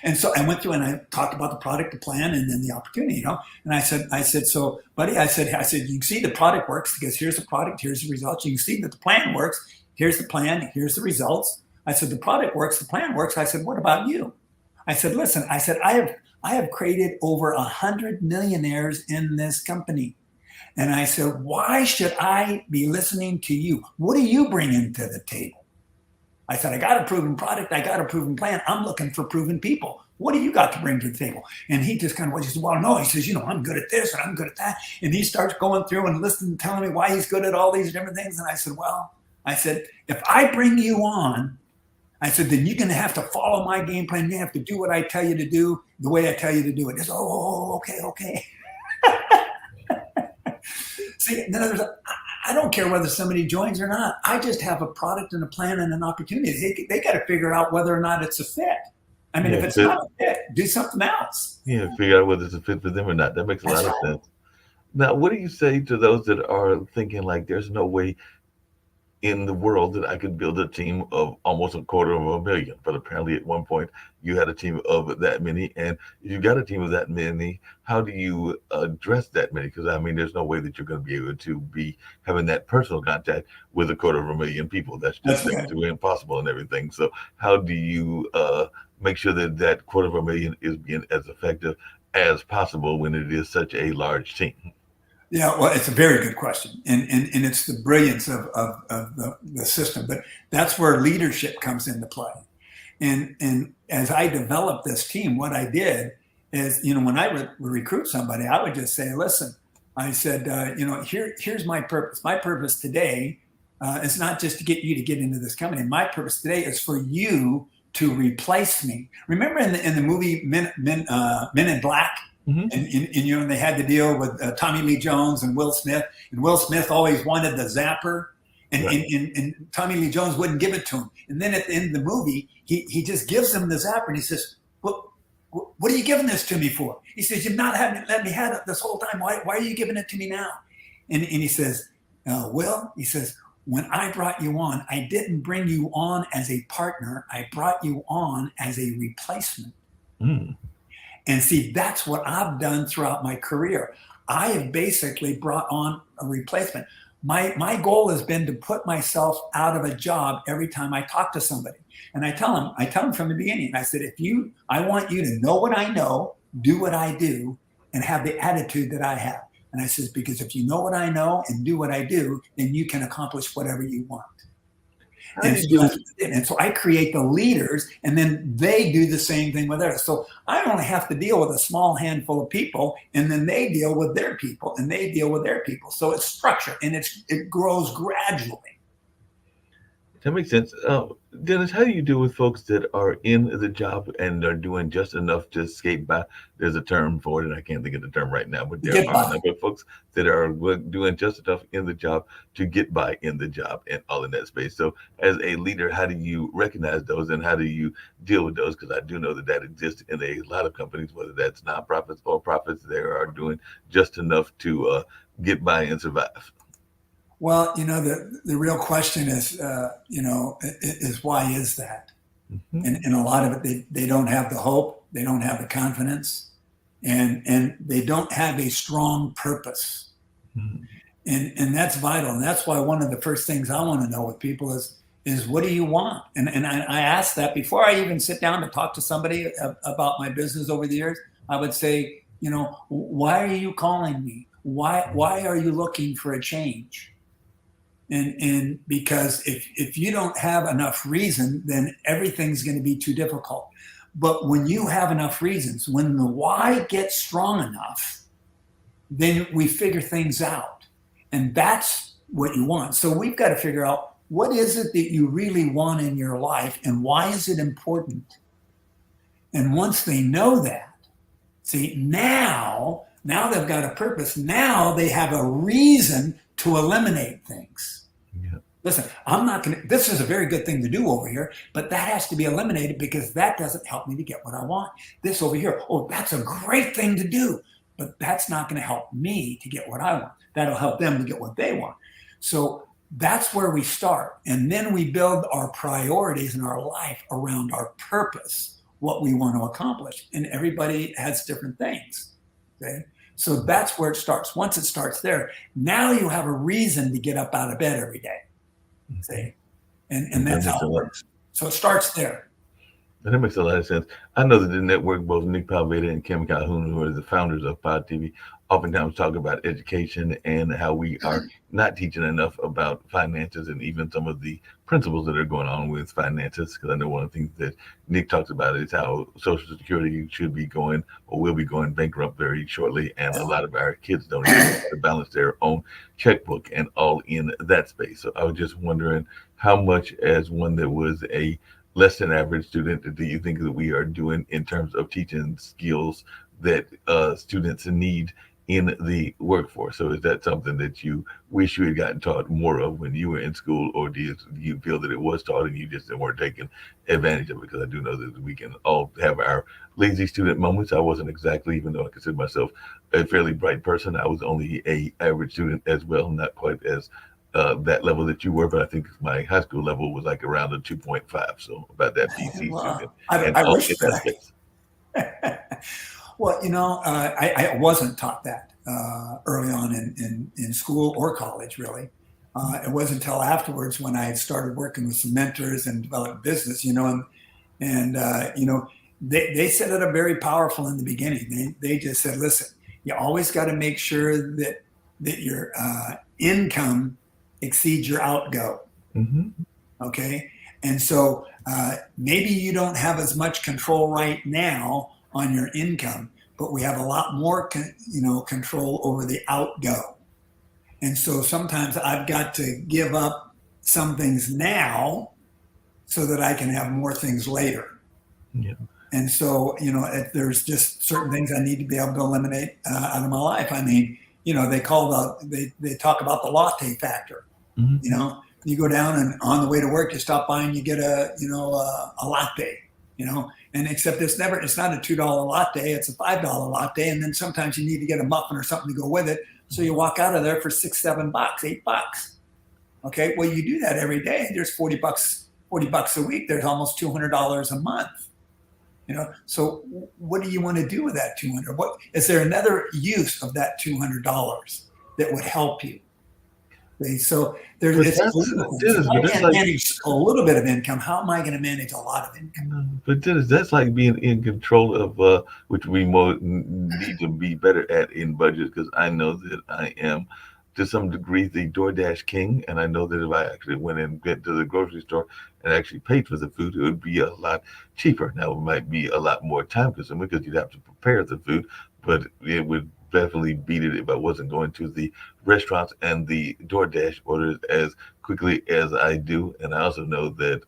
And so I went through and I talked about the product, the plan, and then the opportunity. And I said, so, buddy, you can see the product works because here's the product, here's the results. You can see that the plan works. Here's the plan, here's the results. I said, the product works, the plan works. I said, what about you? I said, listen, I have created over 100 millionaires in this company. And I said, why should I be listening to you? What do you bring into the table? I said, I got a proven product. I got a proven plan. I'm looking for proven people. What do you got to bring to the table? And he just kind of, he said, well, no, he says, I'm good at this and I'm good at that. And he starts going through and listening, telling me why he's good at all these different things. And I said, if I bring you on, I said, then you're going to have to follow my game plan. You have to do what I tell you to do the way I tell you to do it. He said, okay. See, in other words, I don't care whether somebody joins or not. I just have a product and a plan and an opportunity. They got to figure out whether or not it's a fit. I mean, Yeah, if it's not a fit, do something else. yeah, figure out whether it's a fit for them or not. That makes a That's lot of right. sense. Now, what do you say to those that are thinking like there's no way in the world that I could build a team of almost 250,000. But apparently, at one point, you had a team of that many. And if you got a team of that many, how do you address that many? Because I mean, there's no way that you're going to be able to be having that personal contact with 250,000 people. That's just That's next good. to impossible and everything. So, how do you make sure that that 250,000 is being as effective as possible when it is such a large team? Yeah, well, it's a very good question, and it's the brilliance of the system. But that's where leadership comes into play. And as I developed this team, what I did is, when I would recruit somebody, I would just say, listen, I said, here's my purpose. My purpose today is not just to get you to get into this company. My purpose today is for you to replace me. Remember in the movie Men in Black? Mm-hmm. And they had to deal with Tommy Lee Jones and Will Smith. And Will Smith always wanted the zapper. And, Right. and Tommy Lee Jones wouldn't give it to him. And then at the end of the movie, he just gives him the zapper and he says, well, what are you giving this to me for? He says, you've not let me have it this whole time. Why are you giving it to me now? And he says, Will, he says, when I brought you on, I didn't bring you on as a partner. I brought you on as a replacement. Mm. And see, that's what I've done throughout my career. I have basically brought on a replacement. My goal has been to put myself out of a job every time I talk to somebody. And I tell them from the beginning, I said, I want you to know what I know, do what I do, and have the attitude that I have. And I says, because if you know what I know and do what I do, then you can accomplish whatever you want. How do you do? And so I create the leaders, and then they do the same thing with others. So I only have to deal with a small handful of people, and then they deal with their people, and they deal with their people. So it's structure, and it grows gradually. That makes sense. Dennis, how do you deal with folks that are in the job and are doing just enough to skate by? There's a term for it, and I can't think of the term right now, but there Get are a by. number of folks that are doing just enough in the job to get by in the job and all in that space. So, as a leader, how do you recognize those and how do you deal with those? Because I do know that that exists in a lot of companies, whether that's nonprofits or profits, they are doing just enough to get by and survive. Well, the real question is, is why is that? Mhm. And a lot of it, they don't have the hope, they don't have the confidence, and they don't have a strong purpose. Mhm. And that's vital. And that's why one of the first things I want to know with people is what do you want? And I ask that before I even sit down to talk to somebody about my business over the years. I would say, why are you calling me? Why are you looking for a change? And because if you don't have enough reason, then everything's going to be too difficult. But when you have enough reasons, when the why gets strong enough, then we figure things out. And that's what you want. So we've got to figure out what is it that you really want in your life and why is it important? And once they know that, see, now they've got a purpose. Now they have a reason to eliminate things. Yeah. Listen, I'm not going to, this is a very good thing to do over here, but that has to be eliminated because that doesn't help me to get what I want. This over here, oh, that's a great thing to do, but that's not going to help me to get what I want. That'll help them to get what they want. So that's where we start. And then we build our priorities in our life around our purpose, what we want to accomplish. And everybody has different things. Okay. So that's where it starts. Once it starts there, now you have a reason to get up out of bed every day. See? And That that's how makes a it lot. works. So it starts there. That makes a lot of sense. I know that the network, both Nick Palveda and Kim Calhoun, who are the founders of Pod TV, oftentimes talk about education and how we are not teaching enough about finances and even some of the principles that are going on with finances. Because I know one of the things that Nick talks about is how Social Security should be going or will be going bankrupt very shortly. And a lot of our kids don't even know how to balance their own checkbook and all in that space. So I was just wondering how much, as one that was a less than average student, do you think that we are doing in terms of teaching skills that students need in the workforce? So is that something that you wish you had gotten taught more of when you were in school, or do you feel that it was taught and you just weren't taking advantage of it? Because I do know that we can all have our lazy student moments. I wasn't exactly, even though I consider myself a fairly bright person, I was only a average student as well, not quite as that level that you were, but I think my high school level was like around a 2.5, so about that PC student, Well, and I all wish in that that space. well, I wasn't taught that early on in school or college, really. It wasn't until afterwards when I had started working with some mentors and developed business, and they set it up very powerful in the beginning. They just said, listen, you always got to make sure that your income exceeds your outgo. Hmm. Okay. And so maybe you don't have as much control right now on your income, but we have a lot more, control over the outgo. And so sometimes I've got to give up some things now so that I can have more things later. Yeah. And so, if there's just certain things I need to be able to eliminate out of my life. I mean, they talk about the latte factor. Hmm. You go down and on the way to work, you stop by and you get a latte, and except it's not a $2 latte, it's a $5 latte. And then sometimes you need to get a muffin or something to go with it. So you walk out of there for $6, $7, $8. Okay. Well, you do that every day. There's $40 a week. There's almost $200 a month. So what do you want to do with that 200? What is there another use of that $200 that would help you? So But it's that's political. Dennis, If but I that's can't like manage a little bit of income, how am I going to manage a lot of income? no, but Dennis, that's like being in control of which we more need to be better at in budgets because I know that I am to some degree the DoorDash king, and I know that if I actually went to the grocery store and actually paid for the food, it would be a lot cheaper. Now it might be a lot more time consuming because you'd have to prepare the food, but it would definitely beat it if I wasn't going to the restaurants and the DoorDash orders as quickly as I do. And I also know that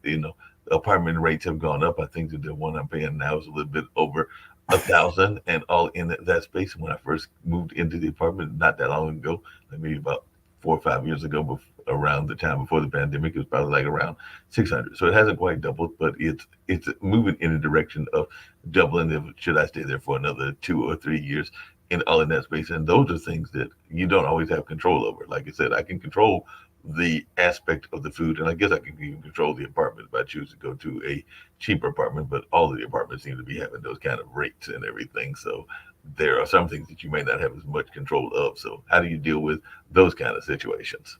apartment rates have gone up. I think that the one I'm paying now is a little bit over 1,000, and all in that space. When I first moved into the apartment, not that long ago, like maybe about 4 or 5 years ago, around the time before the pandemic, it was probably like around 600. So it hasn't quite doubled, but it's moving in a direction of doubling. Should I stay there for another 2 or 3 years? In all in that space, and those are things that you don't always have control over. Like I said, I can control the aspect of the food, and I guess I can even control the apartment if I choose to go to a cheaper apartment. But all of the apartments seem to be having those kind of rates and everything. So there are some things that you may not have as much control of. So how do you deal with those kind of situations?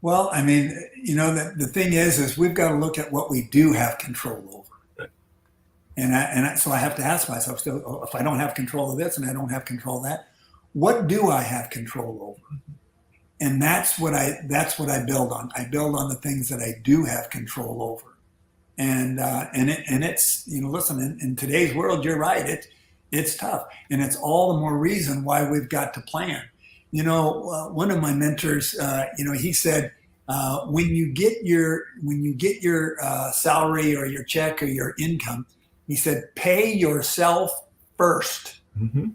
Well, I mean, the thing is we've got to look at what we do have control over. Right. So I have to ask myself, so if I don't have control of this and I don't have control of that, what do I have control over? And that's what I build on. I build on the things that I do have control over. And it's listen, in today's world, you're right. It's tough, and it's all the more reason why we've got to plan. One of my mentors, he said, when you get your salary or your check or your income, he said, pay yourself first. Hmm.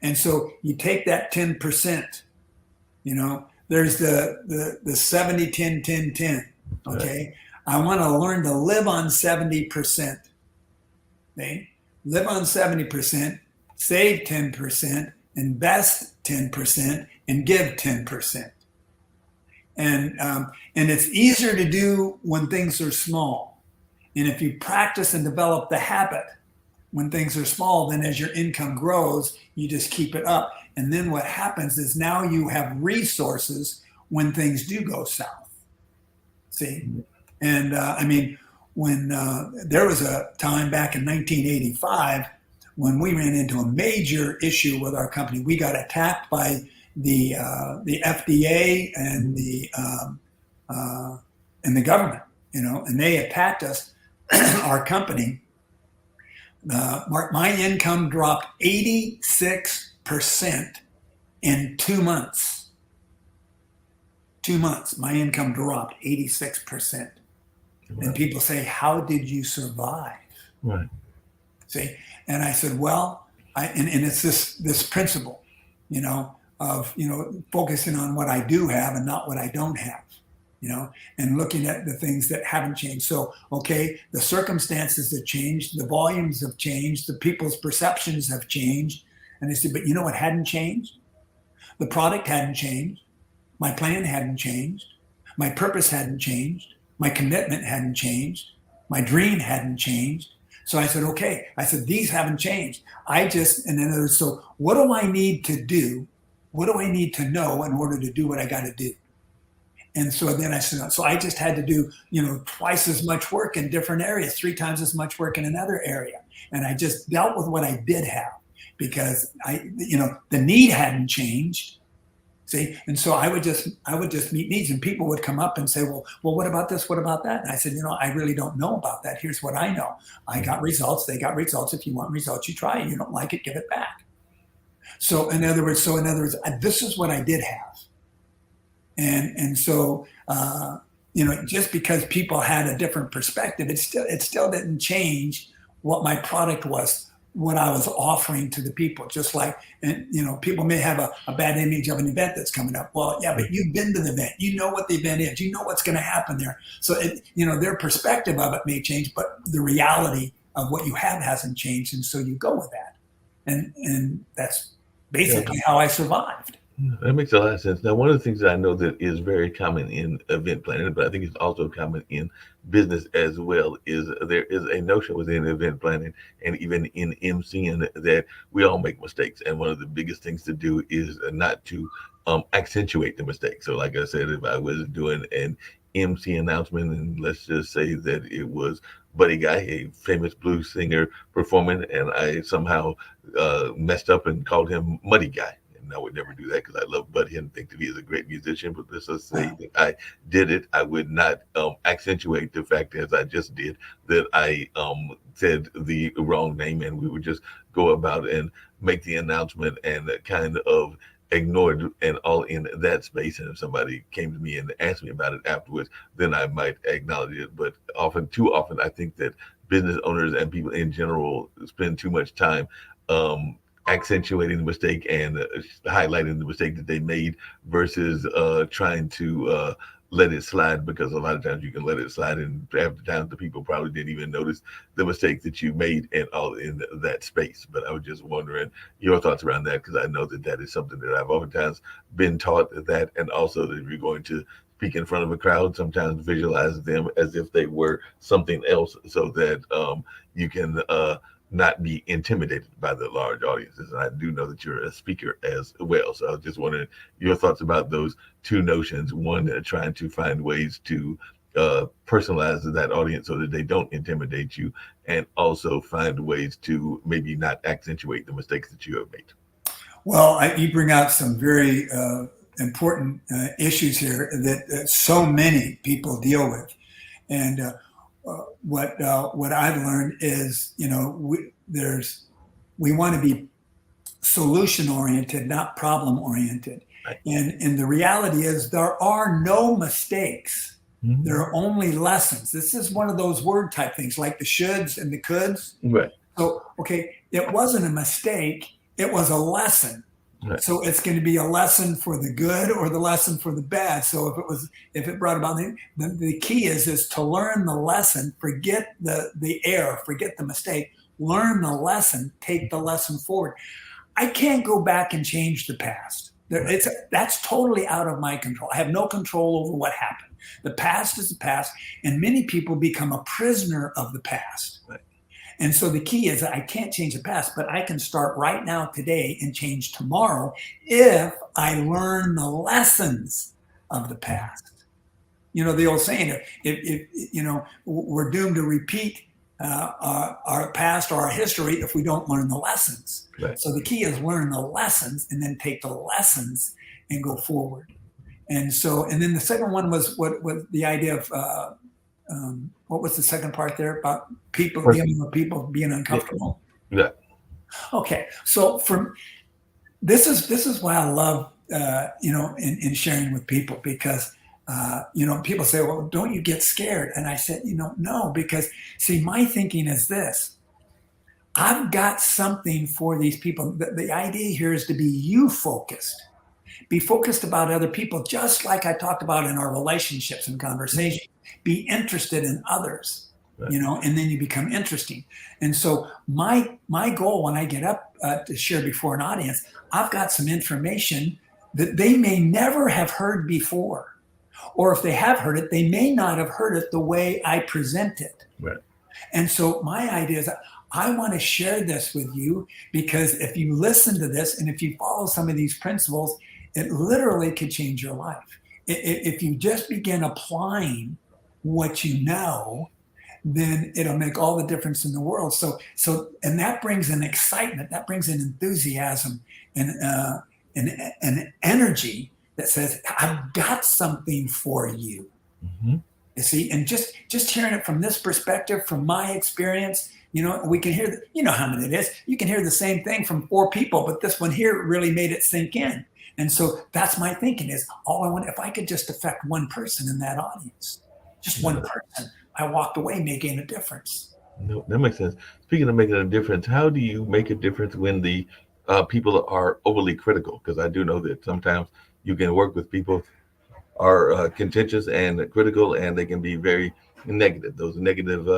And so you take that 10%. There's the 70, 10, 10, 10. Okay. Right. I want to learn to live on 70%. Okay? Live on 70%, save 10%, invest 10%, and give 10%. And it's easier to do when things are small. And if you practice and develop the habit when things are small, then as your income grows, you just keep it up. And then what happens is now you have resources when things do go south. See? And I mean, when there was a time back in 1985 when we ran into a major issue with our company, we got attacked by the FDA and the government, and they attacked us, our company. Mark, my income dropped 86% in 2 months. 2 months, my income dropped 86%. Right. And people say, "How did you survive?" Right. See, and I said, "Well, and it's this principle, of focusing on what I do have and not what I don't have, and looking at the things that haven't changed. So, okay, the circumstances have changed, the volumes have changed, the people's perceptions have changed, and they said, but what hadn't changed? The product hadn't changed. My plan hadn't changed. My purpose hadn't changed. My commitment hadn't changed. My dream hadn't changed. So I said, okay. I said, these haven't changed. And then so what do I need to do? What do I need to know in order to do what I got to do? And so then I said, so I just had to do, twice as much work in different areas, 3 times as much work in another area. And I just dealt with what I did have because the need hadn't changed. See, and so I would just meet needs, and people would come up and say, well, what about this? What about that? And I said, I really don't know about that. Here's what I know. I got results. They got results. If you want results, you try. You don't like it, give it back. So in other words, this is what I did have. And so, just because people had a different perspective, it still didn't change what my product was, what I was offering to the people. Just like, people may have a bad image of an event that's coming up. Well, yeah, but you've been to the event. You know what the event is. You know what's going to happen there. So, their perspective of it may change, but the reality of what you have hasn't changed. And so you go with that. And that's basically how I survived. That makes a lot of sense. Now, one of the things that I know that is very common in event planning, but I think it's also common in business as well, is there is a notion within event planning and even in MCing that we all make mistakes. And one of the biggest things to do is not to accentuate the mistake. So like I said, if I was doing an MC announcement, and let's just say that it was Buddy Guy, a famous blues singer performing, and I somehow messed up and called him Muddy Guy. I would never do that because I love Buddy and think that he is a great musician. But let's just say that I did it. I would not accentuate the fact, as I just did, that I said the wrong name, and we would just go about and make the announcement and kind of ignored and all in that space. And if somebody came to me and asked me about it afterwards, then I might acknowledge it. But too often, I think that business owners and people in general spend too much time accentuating the mistake and highlighting the mistake that they made versus trying to let it slide, because a lot of times you can let it slide, and half the time the people probably didn't even notice the mistake that you made and all in that space. But I was just wondering your thoughts around that, because I know that is something that I've oftentimes been taught, that, and also that if you're going to speak in front of a crowd, sometimes visualize them as if they were something else, so that you can not be intimidated by the large audiences. And I do know that you're a speaker as well. So I was just wondering your thoughts about those two notions. One, trying to find ways to personalize that audience so that they don't intimidate you, and also find ways to maybe not accentuate the mistakes that you have made. Well, you bring out some very important issues here that so many people deal with. And what I've learned is, we want to be solution oriented, not problem oriented. Right. And the reality is there are no mistakes. Mm-hmm. There are only lessons. This is one of those word type things, like the shoulds and the coulds. Right. So, okay, it wasn't a mistake. It was a lesson. Right. So it's going to be a lesson for the good or the lesson for the bad. So if it brought about the key is to learn the lesson, forget the error, forget the mistake, learn the lesson, take the lesson forward. I can't go back and change the past. That's totally out of my control. I have no control over what happened. The past is the past, and many people become a prisoner of the past. Right. And so the key is that I can't change the past, but I can start right now today and change tomorrow if I learn the lessons of the past. The old saying, if we're doomed to repeat our past or our history if we don't learn the lessons. Right. So the key is learn the lessons and then take the lessons and go forward. And then the second one was what the idea of what was the second part there about people being uncomfortable? Yeah. Okay. So this is why I love in sharing with people, because people say, well, don't you get scared? And I said, no, because see, my thinking is this: I've got something for these people. The idea here is to be you focused. Be focused about other people, just like I talked about in our relationships and conversation. Be interested in others, right. And then you become interesting. And so my goal when I get up to share before an audience, I've got some information that they may never have heard before. Or if they have heard it, they may not have heard it the way I present it. Right. And so my idea is I want to share this with you because if you listen to this and if you follow some of these principles, it literally could change your life. If you just begin applying what you know, then it'll make all the difference in the world. And that brings an excitement, that brings an enthusiasm and an energy that says, I've got something for you. Mm-hmm. You see, and just hearing it from this perspective, from my experience, we can hear, how many it is. You can hear the same thing from 4 people, but this one here really made it sink in. And so that's my thinking is all I want, if I could just affect one person in that audience, just one person, I walked away making a difference. No, that makes sense. Speaking of making a difference, how do you make a difference when the people are overly critical? Because I do know that sometimes you can work with people are contentious and critical, and they can be very negative. Those negative,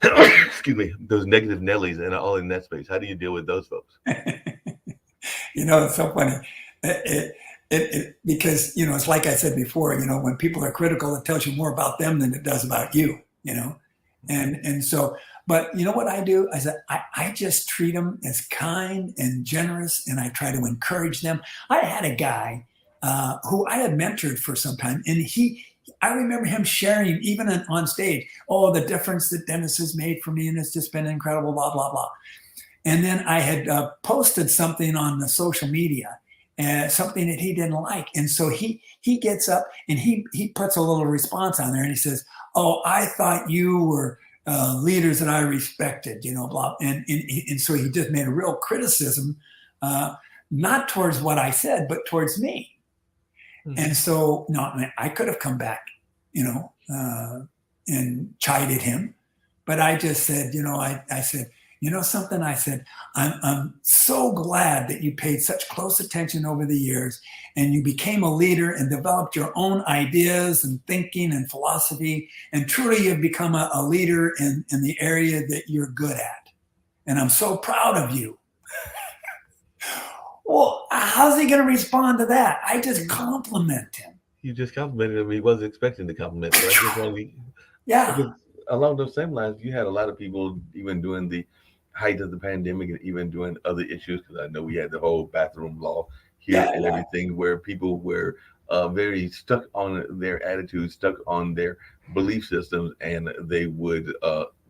excuse me, those negative Nellies, and all in that space. How do you deal with those folks? It's so funny. Because it's like I said before. When people are critical, it tells you more about them than it does about you. And so, but what I do is I just treat them as kind and generous, and I try to encourage them. I had a guy who I had mentored for some time, and I remember him sharing even on stage, the difference that Dennis has made for me, and it's just been incredible, blah blah blah. And then I had posted something on the social media, something that he didn't like, and so he gets up and he puts a little response on there, and he says, "Oh, I thought you were leaders that I respected, blah." And so he just made a real criticism, not towards what I said, but towards me. Mm-hmm. And so, I could have come back, and chided him, but I just said, I said, something. I said, I'm so glad that you paid such close attention over the years, and you became a leader and developed your own ideas and thinking and philosophy, and truly you've become a leader in the area that you're good at. And I'm so proud of you. Well, how's he going to respond to that? I just compliment him. You just complimented him. He wasn't expecting the compliment. So I just want to, yeah. Along those same lines, you had a lot of people, even during the height of the pandemic and even during other issues, because I know we had the whole bathroom law here and everything, where people were very stuck on their attitudes, stuck on their belief systems, and they would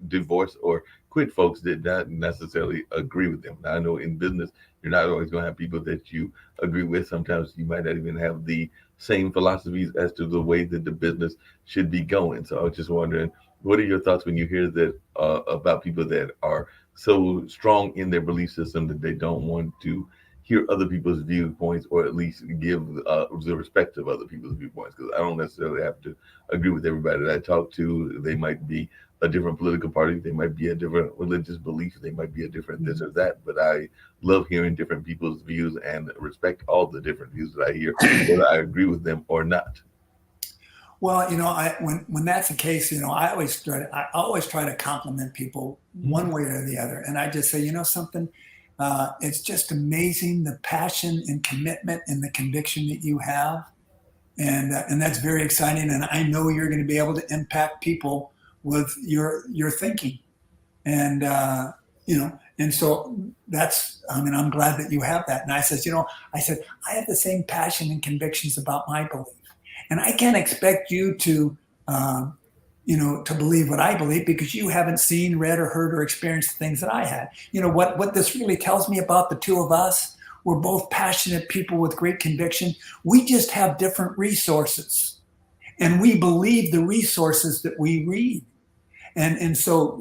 divorce or quit folks that not necessarily agree with them. Now, I know in business, you're not always going to have people that you agree with. Sometimes you might not even have the same philosophies as to the way that the business should be going. So I was just wondering, what are your thoughts when you hear that about people that are so strong in their belief system that they don't want to hear other people's viewpoints, or at least give the respect of other people's viewpoints? Because I don't necessarily have to agree with everybody that I talk to. They might be a different political party, they might be a different religious belief, they might be a different this or that, but I love hearing different people's views and respect all the different views that I hear, whether I agree with them or not. Well, when that's the case, I always try to compliment people one way or the other, and I just say, something. It's just amazing the passion and commitment and the conviction that you have, and that's very exciting. And I know you're going to be able to impact people with your thinking, and and so that's. I'm glad that you have that. And I said, I have the same passion and convictions about my belief. And I can't expect you to, to believe what I believe, because you haven't seen, read, or heard, or experienced the things that I had. What this really tells me about the two of us, we're both passionate people with great conviction. We just have different resources, and we believe the resources that we read. And so,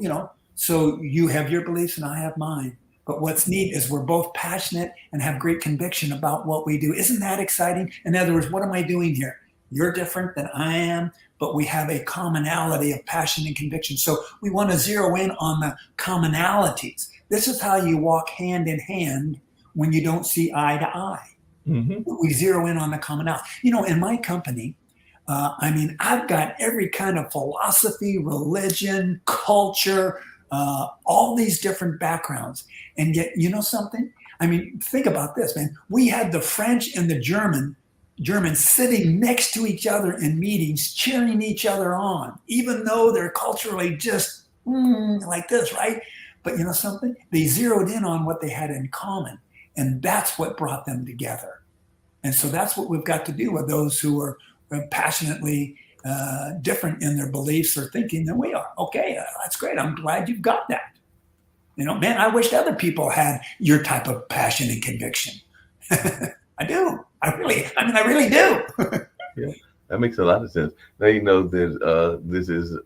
so you have your beliefs and I have mine. But what's neat is we're both passionate and have great conviction about what we do. Isn't that exciting? In other words, what am I doing here? You're different than I am, but we have a commonality of passion and conviction. So we want to zero in on the commonalities. This is how you walk hand in hand when you don't see eye to eye. Mm-hmm. We zero in on the commonality. In my company, I've got every kind of philosophy, religion, culture, all these different backgrounds. And yet, something? I mean, think about this, man. We had the French and the Germans sitting next to each other in meetings, cheering each other on, even though they're culturally just like this, right? But you know something? They zeroed in on what they had in common, and that's what brought them together. And so that's what we've got to do with those who are passionately different in their beliefs or thinking than we are. Okay, that's great. I'm glad you've got that. You know, man, I wish other people had your type of passion and conviction. I do. I really do. Yeah, that makes a lot of sense. Now you know that this is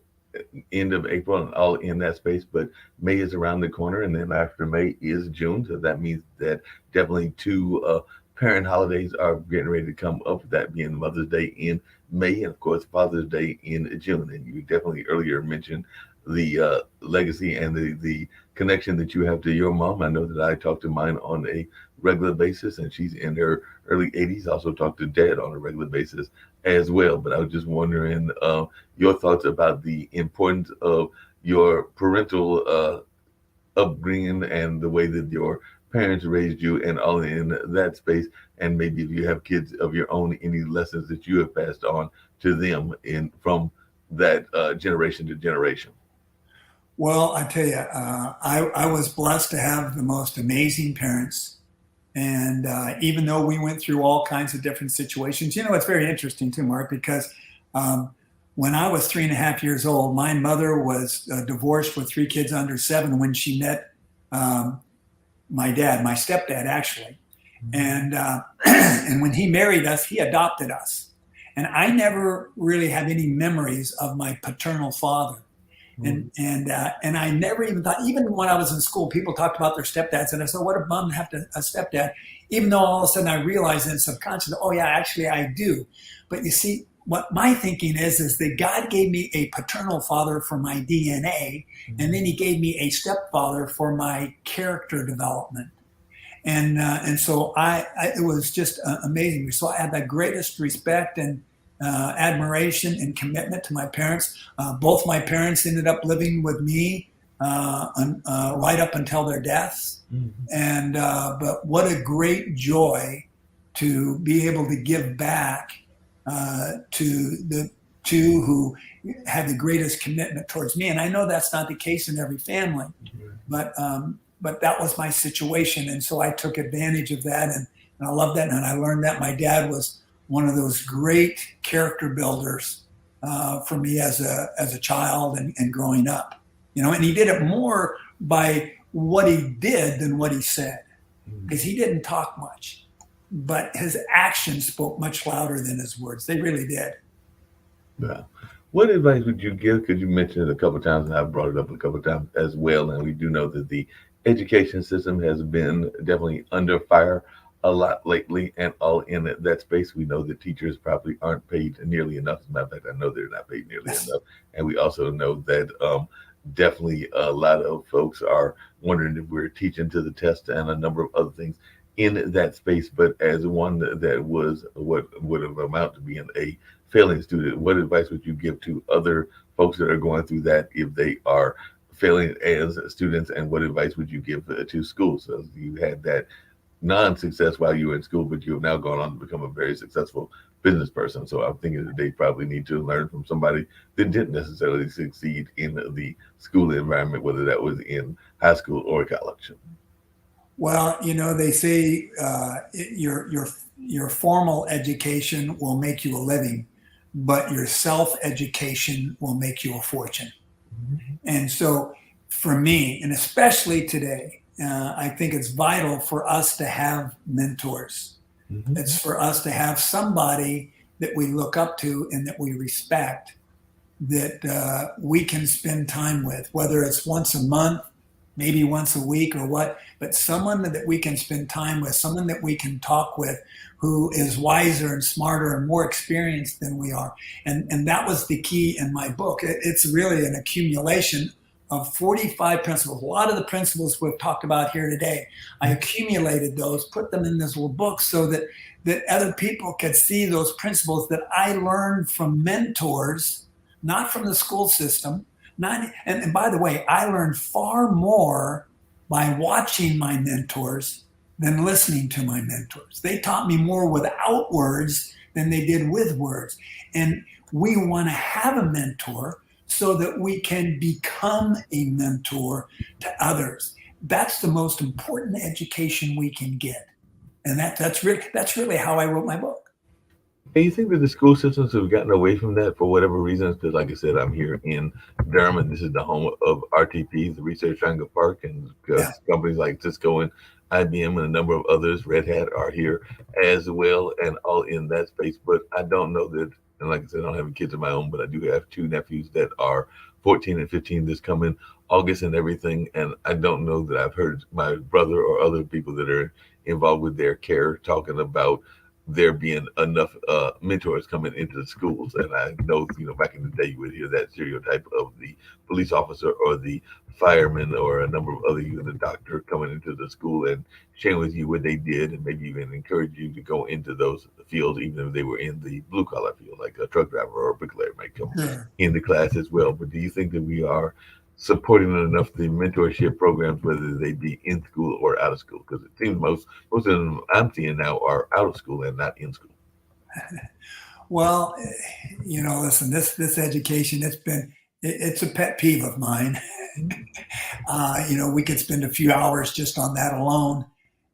end of April and all in that space, but May is around the corner, and then after May is June. So that means that definitely two parent holidays are getting ready to come up. That being Mother's Day in May, and of course Father's Day in June. And you definitely earlier mentioned the legacy and the connection that you have to your mom. I know that I talk to mine on a regular basis, and she's in her early 80s. Also talk to dad on a regular basis as well. But I was just wondering your thoughts about the importance of your parental upbringing and the way that your parents raised you and all in that space. And maybe if you have kids of your own, any lessons that you have passed on to them in from that generation to generation. Well, I tell you, I was blessed to have the most amazing parents. And even though we went through all kinds of different situations, you know, it's very interesting too, Mark, because when I was 3.5 years old, my mother was divorced with 3 kids under 7 when she met my dad, my stepdad, actually. And and when he married us, he adopted us. And I never really have any memories of my paternal father. And I never even thought, even when I was in school, people talked about their stepdads, and I said, "What if mom have a stepdad?" Even though all of a sudden I realized in subconscious, oh yeah, actually I do. But you see, what my thinking is that God gave me a paternal father for my DNA, and then He gave me a stepfather for my character development. And so it was just amazing. So I had the greatest respect and admiration and commitment to my parents. Both my parents ended up living with me right up until their deaths. And but what a great joy to be able to give back to the two who had the greatest commitment towards me. And I know that's not the case in every family, but that was my situation, and so I took advantage of that, and I love that. And I learned that my dad was one of those great character builders for me as a child and growing up, you know. And he did it more by what he did than what he said, because he didn't talk much, but his actions spoke much louder than his words. They really did. Yeah. What advice would you give? Because you mentioned it a couple of times, and I've brought it up a couple of times as well. And we do know that the education system has been definitely under fire a lot lately, and all in that space. We know that teachers probably aren't paid nearly enough. As a matter of fact, I know they're not paid nearly enough. And we also know that definitely a lot of folks are wondering if we're teaching to the test and a number of other things in that space. But as one that was what would have amounted to being a failing student, what advice would you give to other folks that are going through that if they are failing as students, and what advice would you give to schools? So you had that non-success while you were in school, but you have now gone on to become a very successful business person. So I'm thinking that they probably need to learn from somebody that didn't necessarily succeed in the school environment, whether that was in high school or college. Well, you know, they say your formal education will make you a living, but your self-education will make you a fortune. And so for me, and especially today, I think it's vital for us to have mentors. It's for us to have somebody that we look up to and that we respect, that we can spend time with, whether it's once a month, maybe once a week or what, but someone that we can spend time with, someone that we can talk with who is wiser and smarter and more experienced than we are. And that was the key in my book. It's really an accumulation of 45 principles. A lot of the principles we've talked about here today, I accumulated those, put them in this little book so that other people could see those principles that I learned from mentors, not from the school system. And by the way, I learned far more by watching my mentors than listening to my mentors. They taught me more without words than they did with words. And we want to have a mentor so that we can become a mentor to others. That's the most important education we can get. And that's really how I wrote my book. Do you think that the school systems have gotten away from that for whatever reasons? Because, like I said, I'm here in Durham, and this is the home of RTP, the Research Triangle Park, and Yeah. companies like Cisco and IBM and a number of others, Red Hat, are here as well, and all in that space. But I don't know that, and like I said, I don't have any kids of my own, but I do have two nephews that are 14 and 15 this coming August and everything. And I don't know that I've heard my brother or other people that are involved with their care talking about there being enough mentors coming into the schools. And I know, back in the day, you would hear that stereotype of the police officer or the fireman or a number of other, even the doctor coming into the school and sharing with you what they did and maybe even encourage you to go into those fields, even if they were in the blue collar field, like a truck driver or a bricklayer might come Sure. into class as well. But do you think that we are supporting enough the mentorship programs, whether they be in school or out of school? Because it seems most of them I'm seeing now are out of school and not in school. Well, listen, this education, it's a pet peeve of mine. We could spend a few hours just on that alone.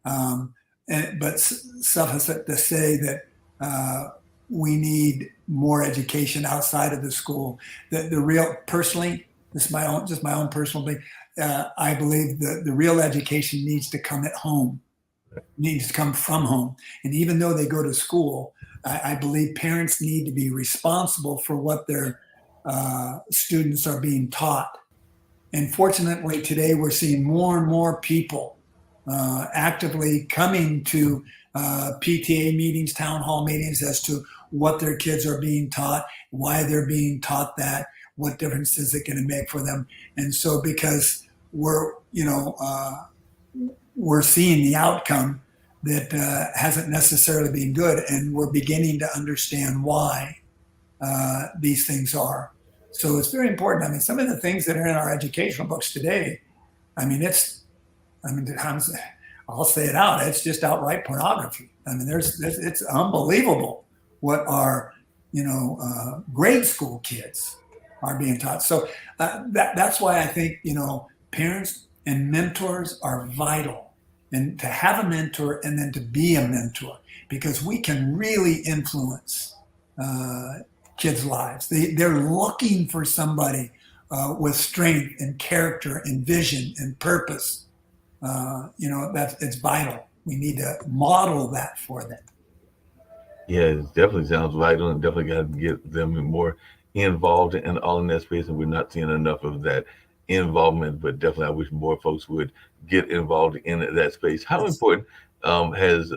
But suffice it to say that we need more education outside of the school. The real, personally, this is just my own personal thing. I believe the real education needs to come at home, needs to come from home. And even though they go to school, I believe parents need to be responsible for what their students are being taught. And fortunately, today we're seeing more and more people actively coming to PTA meetings, town hall meetings, as to what their kids are being taught, why they're being taught that, what difference is it going to make for them. And so because we're seeing the outcome that hasn't necessarily been good, and we're beginning to understand why these things are. So it's very important. I mean, some of the things that are in our educational books today, I mean, I'll say it out. It's just outright pornography. I mean, it's unbelievable what our, grade school kids are being taught. So that's why I think, parents and mentors are vital, and to have a mentor and then to be a mentor, because we can really influence kids' lives. They're looking for somebody with strength and character and vision and purpose. It's vital. We need to model that for them. Yeah, it definitely sounds vital, and definitely got to get them more involved and all in that space. And we're not seeing enough of that involvement, but definitely I wish more folks would get involved in that space. How Yes. important has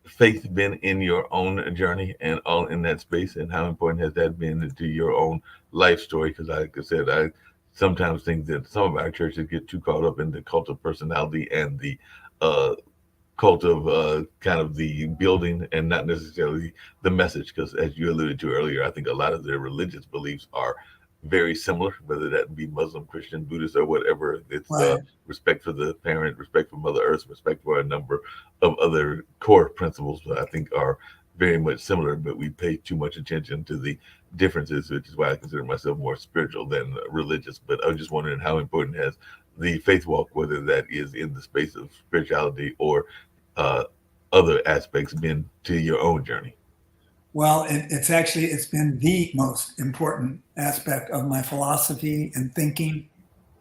faith been in your own journey and all in that space? And how important has that been to your own life story? Because, like I said, I sometimes think that some of our churches get too caught up in the cult of personality and the uh, cult of kind of the building and not necessarily the message. Because, as you alluded to earlier, I think a lot of their religious beliefs are very similar, whether that be Muslim, Christian, Buddhist, or whatever. It's Right. respect for the parent, respect for Mother Earth, respect for a number of other core principles that I think are very much similar, but we pay too much attention to the differences, which is why I consider myself more spiritual than religious. But I was just wondering how important has the faith walk, whether that is in the space of spirituality or uh, other aspects, been to your own journey? Well, it's been the most important aspect of my philosophy and thinking.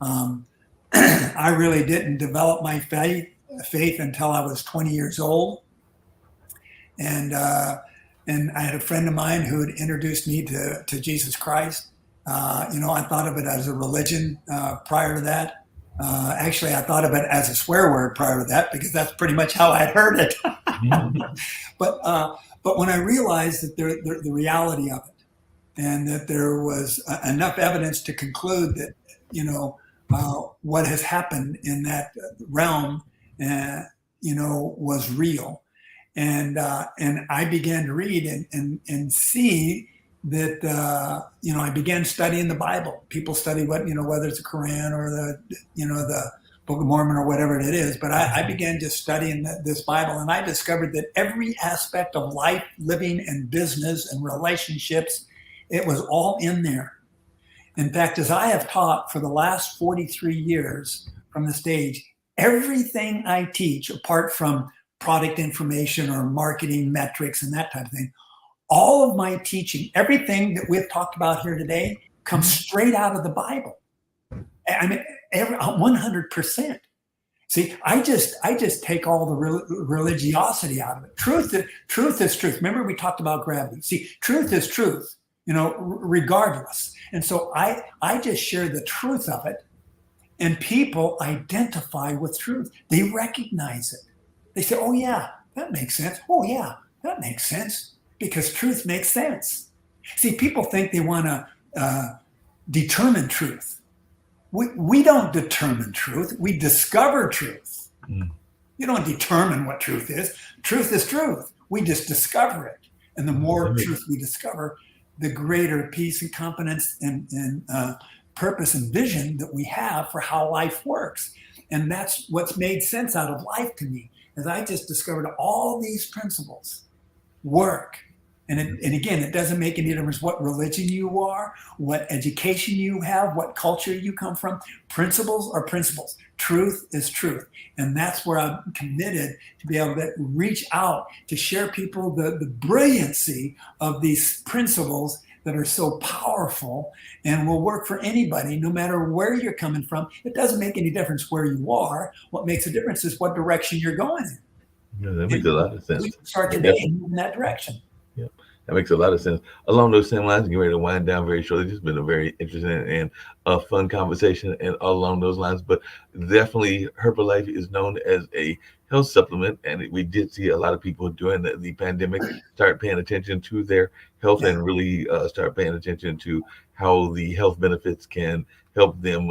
Um, I really didn't develop my faith until I was 20 years old, and I had a friend of mine who had introduced me to Jesus Christ. I thought of it as a religion prior to that. Actually, I thought of it as a swear word prior to that, because that's pretty much how I'd heard it. But when I realized that the reality of it, and that there was enough evidence to conclude that what has happened in that realm, was real, and I began to read and see that I began studying the Bible. People study whether it's the Quran or the Book of Mormon or whatever it is, but I began just studying this Bible, and I discovered that every aspect of life, living, and business and relationships, it was all in there. In fact, as I have taught for the last 43 years from the stage, everything I teach, apart from product information or marketing metrics and that type of thing, all of my teaching, everything that we've talked about here today, comes straight out of the Bible. I mean, 100%. See, I just take all the religiosity out of it. Truth is truth. Remember, we talked about gravity. See, truth is truth, regardless. And so I just share the truth of it, and people identify with truth. They recognize it. They say, "Oh yeah, that makes sense. Oh yeah, that makes sense," because truth makes sense. See, people think they want to determine truth. We don't determine truth. We discover truth. You don't determine what truth is. Truth is truth. We just discover it. And the more truth we discover, the greater peace and confidence and purpose and vision that we have for how life works. And that's what's made sense out of life to me, is I just discovered all these principles work. And again, it doesn't make any difference what religion you are, what education you have, what culture you come from. Principles are principles. Truth is truth. And that's where I'm committed to be able to reach out to share people the brilliancy of these principles that are so powerful and will work for anybody, no matter where you're coming from. It doesn't make any difference where you are. What makes a difference is what direction you're going in. Yeah, that makes a lot of sense. We can start today and move in that direction. Yep. That makes a lot of sense. Along those same lines, getting ready to wind down very shortly. This has been a very interesting and fun conversation, and all along those lines. But definitely, Herbalife is known as a health supplement, and we did see a lot of people during the pandemic start paying attention to their health and really start paying attention to how the health benefits can help them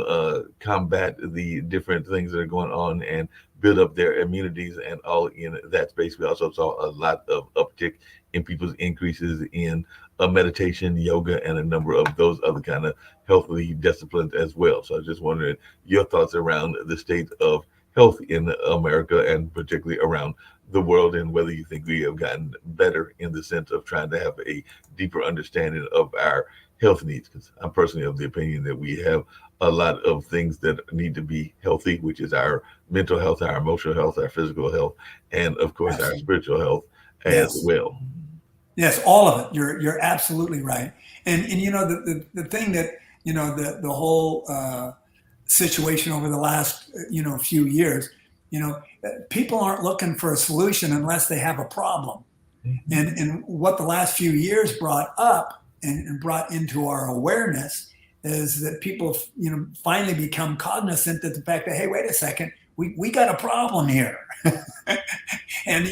combat the different things that are going on and build up their immunities and all in that space. We also saw a lot of uptick in people's increases in meditation, yoga, and a number of those other kind of healthy disciplines as well. So I was just wondering your thoughts around the state of health in America and particularly around the world, and whether you think we have gotten better in the sense of trying to have a deeper understanding of our health needs. Because I'm personally of the opinion that we have a lot of things that need to be healthy, which is our mental health, our emotional health, our physical health, and of course our spiritual health as well. Yes, all of it. You're absolutely right. And the thing that the whole situation over the last few years, people aren't looking for a solution unless they have a problem. And what the last few years brought up and brought into our awareness is that people finally become cognizant of the fact that, hey, wait a second, we got a problem here. And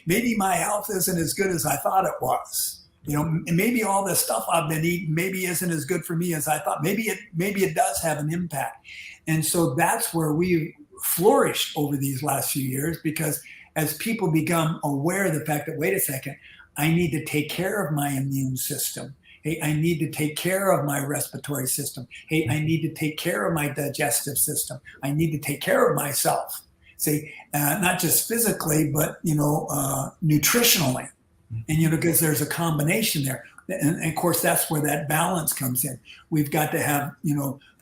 maybe my health isn't as good as I thought it was. And maybe all the stuff I've been eating maybe isn't as good for me as I thought. Maybe it does have an impact. And so that's where we flourished over these last few years, because as people become aware of the fact that, wait a second, I need to take care of my immune system. Hey, I need to take care of my respiratory system. Hey, I need to take care of my digestive system. I need to take care of myself. See, not just physically, but, nutritionally. And, because there's a combination there. And of course, that's where that balance comes in. We've got to have,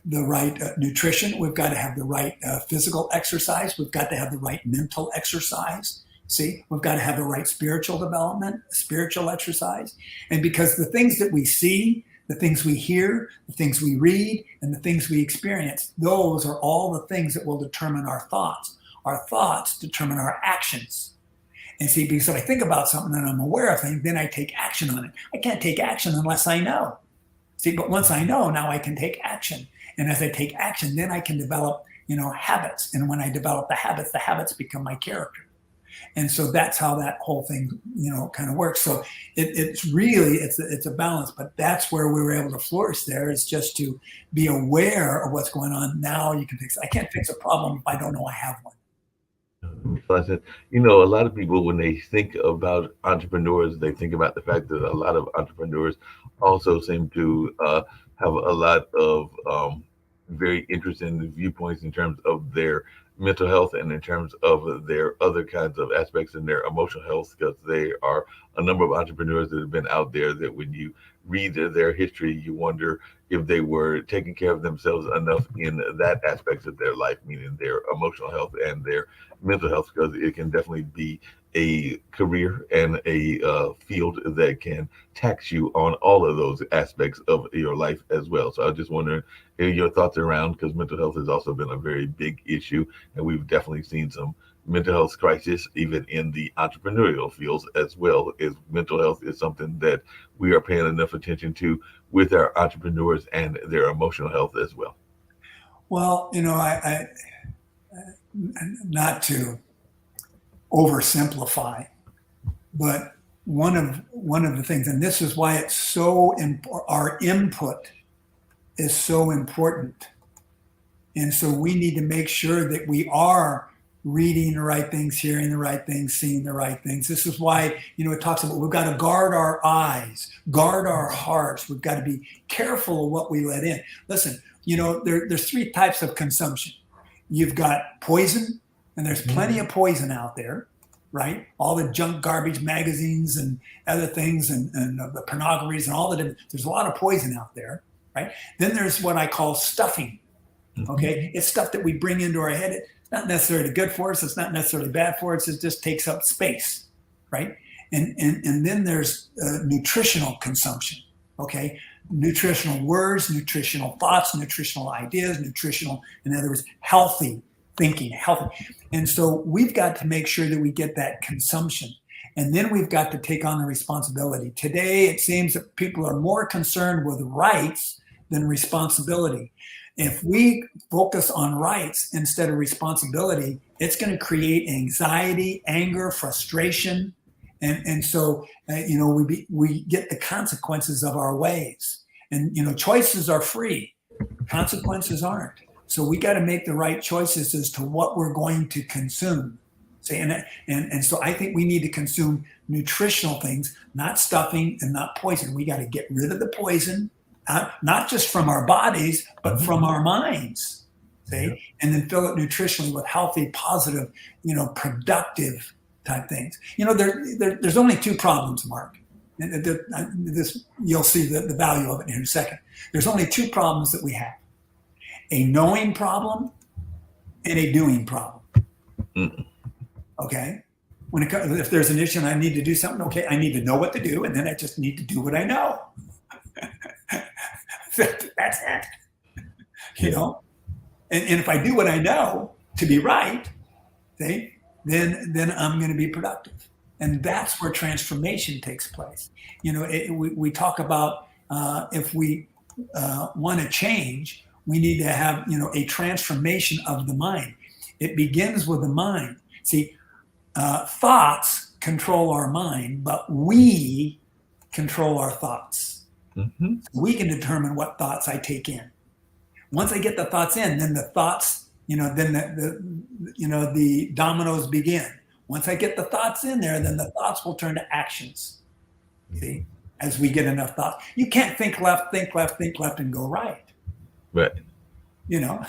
the right nutrition. We've got to have the right physical exercise. We've got to have the right mental exercise. See, we've got to have the right spiritual development, spiritual exercise. And because the things that we see, the things we hear, the things we read, and the things we experience, those are all the things that will determine our thoughts. Our thoughts determine our actions. And see, because if I think about something and I'm aware of things, then I take action on it. I can't take action unless I know. See, but once I know, now I can take action. And as I take action, then I can develop, habits. And when I develop the habits become my character. And so that's how that whole thing, kind of works. So it's a balance, but that's where we were able to flourish there, is just to be aware of what's going on. Now you can fix it. I can't fix a problem if I don't know I have one. I said, a lot of people, when they think about entrepreneurs, they think about the fact that a lot of entrepreneurs also seem to have a lot of very interesting viewpoints in terms of their mental health and in terms of their other kinds of aspects in their emotional health, because they are a number of entrepreneurs that have been out there that when you read their history, you wonder if they were taking care of themselves enough in that aspect of their life, meaning their emotional health and their mental health, because it can definitely be a career and a field that can tax you on all of those aspects of your life as well. So I was just wondering your thoughts around, because mental health has also been a very big issue, and we've definitely seen some mental health crisis even in the entrepreneurial fields as well. Is mental health is something that we are paying enough attention to with our entrepreneurs and their emotional health as well. Well, not to oversimplify, but one of the things, and this is why it's so our input is so important, and so we need to make sure that we are reading the right things, hearing the right things, seeing the right things. This is why it talks about we've got to guard our eyes, guard our hearts. We've got to be careful of what we let in. Listen, there's three types of consumption. You've got poison, and there's plenty of poison out there, right? All the junk garbage magazines and other things and the pornographies and all the different, there's a lot of poison out there, right? Then there's what I call stuffing, okay? It's stuff that we bring into our head. It's not necessarily good for us. It's not necessarily bad for us. It just takes up space, right? And then there's nutritional consumption, okay? Nutritional words, nutritional thoughts, nutritional ideas, nutritional, in other words, healthy thinking, healthy. And so we've got to make sure that we get that consumption. And then we've got to take on the responsibility. Today, it seems that people are more concerned with rights than responsibility. If we focus on rights instead of responsibility, it's going to create anxiety, anger, frustration. And so, we get the consequences of our ways. And, choices are free. Consequences aren't. So we got to make the right choices as to what we're going to consume. See, and so I think we need to consume nutritional things, not stuffing and not poison. We got to get rid of the poison, not just from our bodies, but from our minds. See, and then fill it nutritionally with healthy, positive, productive type things. There's only two problems, Mark. This you'll see the value of it in a second. There's only two problems that we have: a knowing problem and a doing problem. Okay. If there's an issue and I need to do something, okay, I need to know what to do, and then I just need to do what I know. That's it. And if I do what I know to be right, see, then I'm going to be productive. And that's where transformation takes place. We talk about if we want to change, we need to have, a transformation of the mind. It begins with the mind. See, thoughts control our mind, but we control our thoughts. We can determine what thoughts I take in. Once I get the thoughts in, then the thoughts, then the dominoes begin. Once I get the thoughts in there, then the thoughts will turn to actions. See, as we get enough thoughts, you can't think left, and go right. Right. Yeah,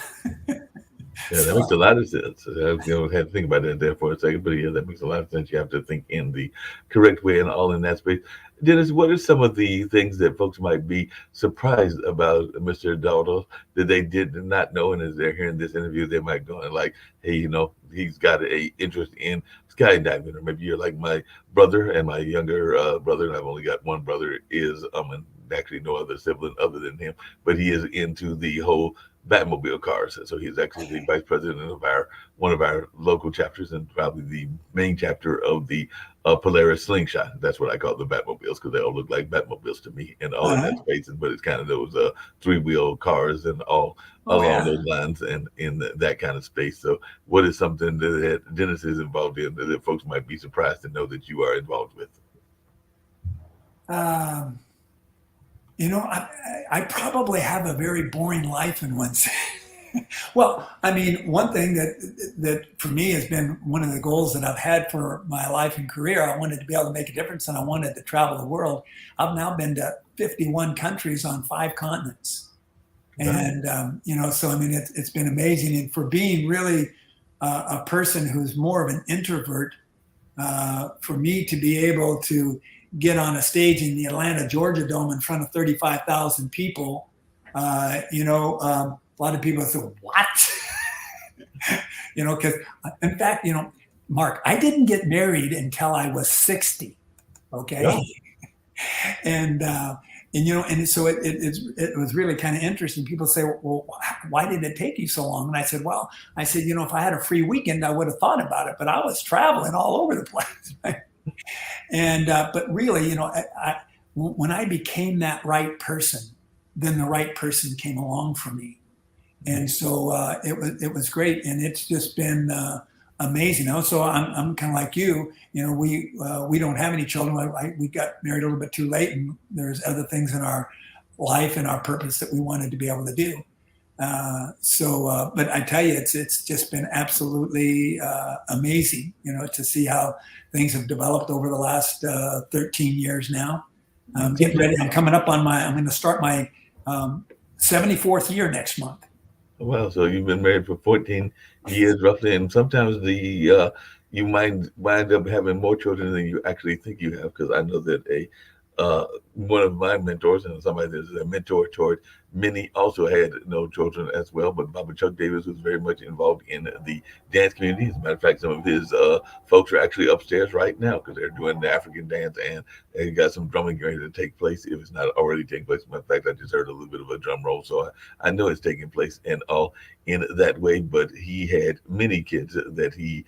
that makes a lot of sense. I had to think about that there for a second, but yeah, that makes a lot of sense. You have to think in the correct way and all in that space. Dennis, what are some of the things that folks might be surprised about Mr. Daldo that they did not know, and as they're hearing this interview, they might go and like, hey, he's got a interest in skydiving, or maybe you're like my brother and my younger brother, and I've only got one brother, is and actually no other sibling other than him, but he is into the whole Batmobile cars. So he's actually the vice president of one of our local chapters, and probably the main chapter of the Polaris Slingshot. That's what I call the Batmobiles, because they all look like Batmobiles to me and all in that space. But it's kind of those three-wheel cars and all along those lines and in that kind of space. So what is something that Dennis is involved in that folks might be surprised to know that you are involved with? I probably have a very boring life in one sense. Well, I mean, one thing that for me has been one of the goals that I've had for my life and career, I wanted to be able to make a difference, and I wanted to travel the world. I've now been to 51 countries on 5 continents. Wow. And, so I mean, it's been amazing. And for being really a person who's more of an introvert, for me to be able to get on a stage in the Atlanta, Georgia Dome in front of 35,000 people, a lot of people say, what? Because in fact, Mark, I didn't get married until I was 60. Okay. Yeah. And so it was really kind of interesting. People say, well, why did it take you so long? And I said, if I had a free weekend, I would have thought about it, but I was traveling all over the place. Right? And, but really, when I became that right person, then the right person came along for me. And so it was great. And it's just been amazing. So I'm kind of like you. We don't have any children. We got married a little bit too late, and there's other things in our life and our purpose that we wanted to be able to do. But I tell you, it's just been absolutely amazing, to see how things have developed over the last 13 years now. I'm getting ready. I'm going to start my 74th year next month. Wow. So you've been married for 14 years roughly, and sometimes you might wind up having more children than you actually think you have. Because I know that one of my mentors and somebody that's a mentor toward many also had no children as well. But Baba Chuck Davis was very much involved in the dance community. As a matter of fact, some of his folks are actually upstairs right now because they're doing the African dance, and they got some drumming ready to take place if it's not already taking place. As a matter of fact, I just heard a little bit of a drum roll, so I know it's taking place and all in that way. But he had many kids that he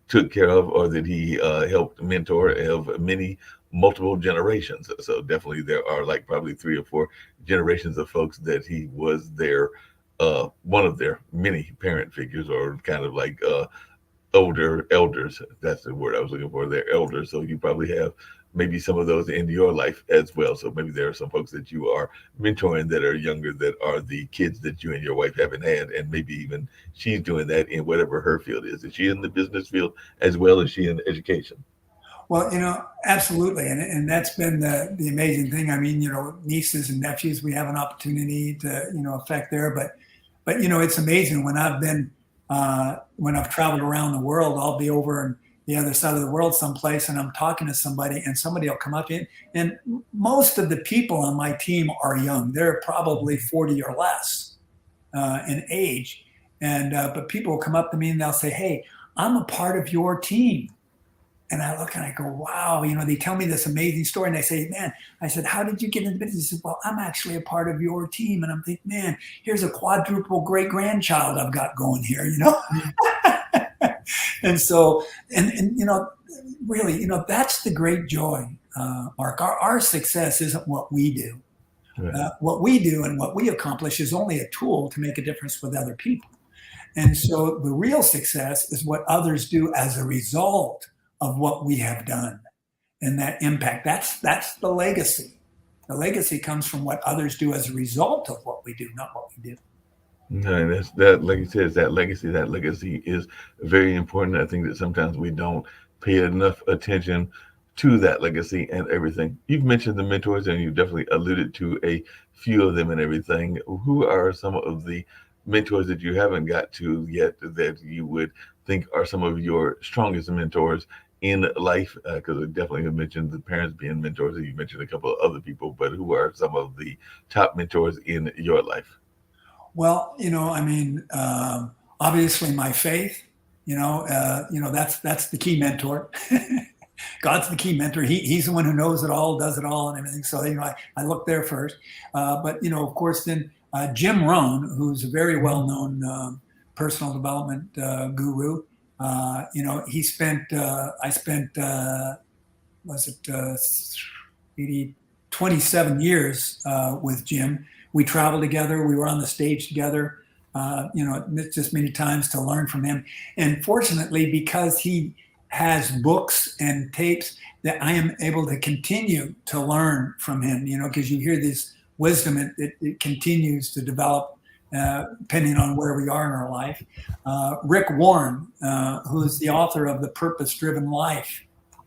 took care of, or that he helped mentor, of many multiple generations. So definitely there are like probably 3 or 4 generations of folks that he was their one of their many parent figures, or kind of like older elders. That's the word I was looking for. They're elders. So you probably have maybe some of those in your life as well. So maybe there are some folks that you are mentoring that are younger, that are the kids that you and your wife haven't had, and maybe even she's doing that in whatever her field is. Is she in the business field as well as she in education? Well, absolutely. And that's been the amazing thing. I mean, nieces and nephews, we have an opportunity to, affect there. But it's amazing when when I've traveled around the world, I'll be over on the other side of the world someplace, and I'm talking to somebody, and somebody will come up in, and most of the people on my team are young. They're probably 40 or less in age. But people will come up to me and they'll say, hey, I'm a part of your team. And I look and I go, wow, they tell me this amazing story. And they say, man, I said, how did you get into business? He said, well, I'm actually a part of your team. And I'm thinking, man, here's a quadruple great grandchild I've got going here, And so, really, that's the great joy, Mark. Our success isn't what we do. Right. What we do and what we accomplish is only a tool to make a difference with other people. And so the real success is what others do as a result of what we have done, and that impact. That's the legacy. The legacy comes from what others do as a result of what we do, not what we do. No, and that's that. Like you said, it's that legacy. That legacy is very important. I think that sometimes we don't pay enough attention to that legacy and everything. You've mentioned the mentors, and you definitely alluded to a few of them and everything. Who are some of the mentors that you haven't got to yet that you would think are some of your strongest mentors in life? Because I definitely have mentioned the parents being mentors, and you mentioned a couple of other people, but who are some of the top mentors in your life? Well, obviously my faith, that's the key mentor. God's the key mentor. He's the one who knows it all, does it all, and everything. So, I look there first. But, of course, then Jim Rohn, who's a very well-known personal development guru. He spent, I spent, was it 27 years with Jim. We traveled together. We were on the stage together, just many times to learn from him. And fortunately, because he has books and tapes, that I am able to continue to learn from him, because you hear this wisdom, it continues to develop depending on where we are in our life. Rick Warren, who's the author of The Purpose-Driven Life,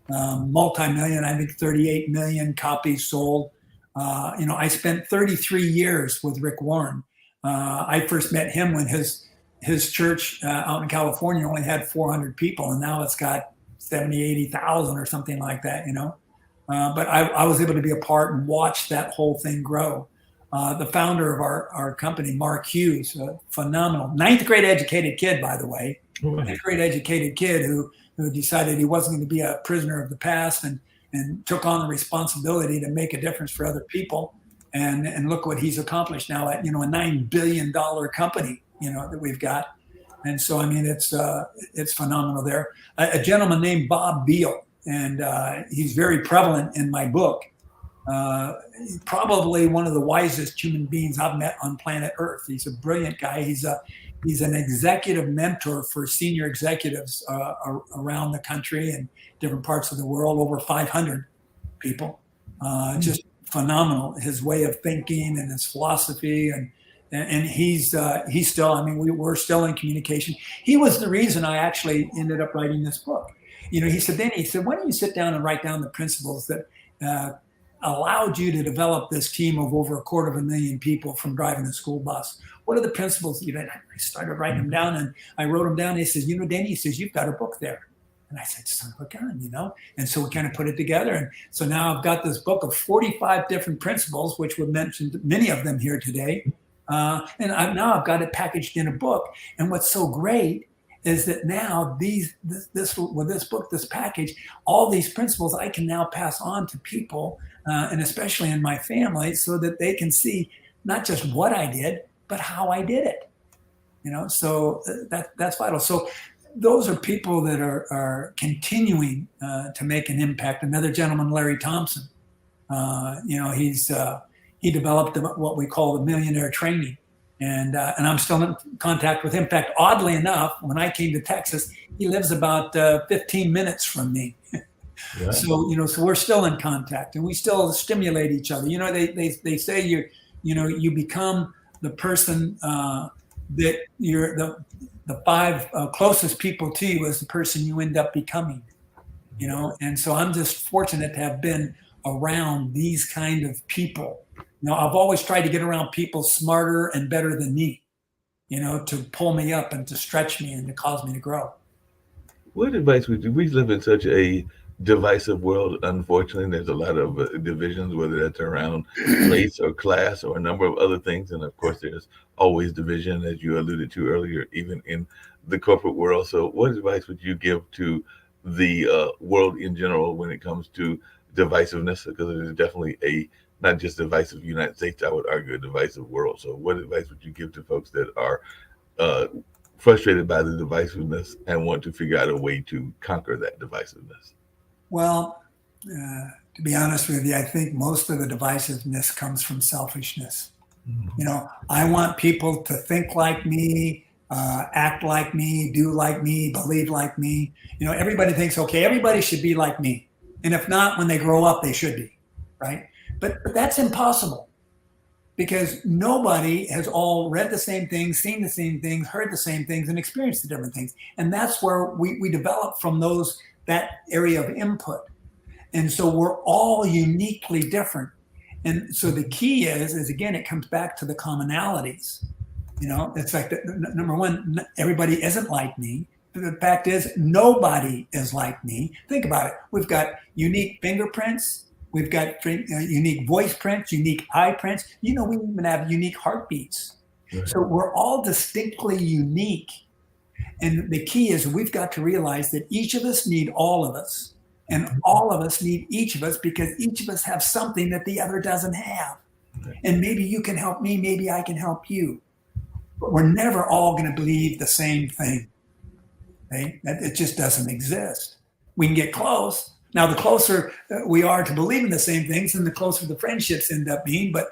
multi-million, I think 38 million copies sold. I spent 33 years with Rick Warren. I first met him when his church out in California only had 400 people, and now it's got 70, 80,000 or something like that, But I was able to be a part and watch that whole thing grow. The founder of our company, Mark Hughes, a phenomenal ninth grade educated kid, by the way, ninth grade educated kid who decided he wasn't going to be a prisoner of the past and took on the responsibility to make a difference for other people. And look what he's accomplished now at, a $9 billion company, that we've got. And so, I mean, it's phenomenal there. A gentleman named Bob Beal, and he's very prevalent in my book. Probably one of the wisest human beings I've met on planet Earth. He's a brilliant guy. He's an executive mentor for senior executives around the country and different parts of the world, over 500 people. Just phenomenal, his way of thinking and his philosophy. And he's still, I mean, we're still in communication. He was the reason I actually ended up writing this book. He said, why don't you sit down and write down the principles that allowed you to develop this team of over 250,000 people from driving a school bus? What are the principles? I started writing them down, and I wrote them down. He says, Danny, he says, you've got a book there. And I said, son of a gun, And so we kind of put it together. And so now I've got this book of 45 different principles, which were mentioned, many of them here today. And now I've got it packaged in a book. And what's so great is that now with this book, this package, all these principles I can now pass on to people, and especially in my family, so that they can see not just what I did, but how I did it. So that's vital. So those are people that are continuing to make an impact. Another gentleman, Larry Thompson, he developed what we call the millionaire training. And I'm still in contact with him. In fact, oddly enough, when I came to Texas, he lives about 15 minutes from me. Yeah. So we're still in contact, and we still stimulate each other. They say you become the person that you're the five closest people to you is the person you end up becoming. And so I'm just fortunate to have been around these kind of people. I've always tried to get around people smarter and better than me, to pull me up and to stretch me and to cause me to grow. What advice would you? We live in such a divisive world, unfortunately. There's a lot of divisions, whether that's around race or class or a number of other things. And of course, there's always division, as you alluded to earlier, even in the corporate world. So what advice would you give to the world in general when it comes to divisiveness? Because it is definitely not just divisive United States, I would argue a divisive world. So what advice would you give to folks that are frustrated by the divisiveness and want to figure out a way to conquer that divisiveness? Well, to be honest with you, I think most of the divisiveness comes from selfishness. Mm-hmm. I want people to think like me, act like me, do like me, believe like me. Everybody thinks, okay, everybody should be like me. And if not, when they grow up, they should be, right? But that's impossible, because nobody has all read the same things, seen the same things, heard the same things, and experienced the different things. And that's where we develop from that area of input. And so we're all uniquely different. And so the key is again, it comes back to the commonalities. It's like number one, everybody isn't like me. The fact is, nobody is like me. Think about it. We've got unique fingerprints. We've got unique voice prints, unique eye prints. We even have unique heartbeats. Right. So we're all distinctly unique. And the key is we've got to realize that each of us need all of us. And all of us need each of us, because each of us have something that the other doesn't have. Right. And maybe you can help me, maybe I can help you. But we're never all going to believe the same thing. Right? It just doesn't exist. We can get close. Now, the closer we are to believing the same things, then the closer the friendships end up being. But,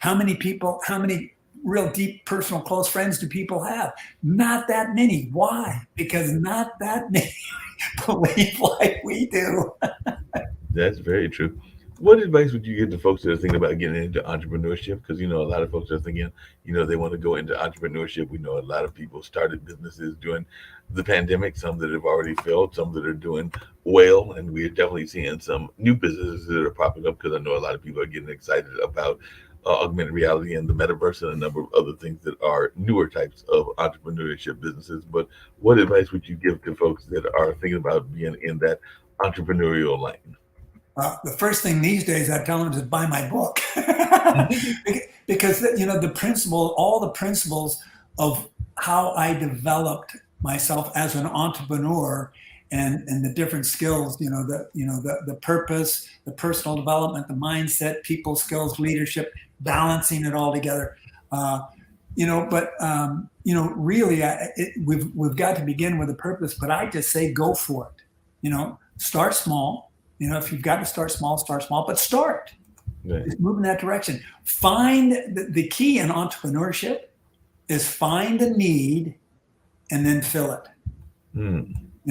how many real deep, personal, close friends do people have? Not that many. Why? Because not that many believe like we do. That's very true. What advice would you give to folks that are thinking about getting into entrepreneurship? Because a lot of folks are thinking, they want to go into entrepreneurship. We know a lot of people started businesses during the pandemic. Some that have already failed, some that are doing well, and we're definitely seeing some new businesses that are popping up. Because I know a lot of people are getting excited about augmented reality and the metaverse and a number of other things that are newer types of entrepreneurship businesses. But what advice would you give to folks that are thinking about being in that entrepreneurial lane? The first thing these days I tell them is buy my book because the principle, all the principles of how I developed myself as an entrepreneur and the different skills, the purpose, the personal development, the mindset, people skills, leadership, balancing it all together. Really, we've got to begin with a purpose. But I just say go for it. Start small. If you've got to start small, but start. Right. Just move in that direction. Find the key in entrepreneurship is find a need and then fill it.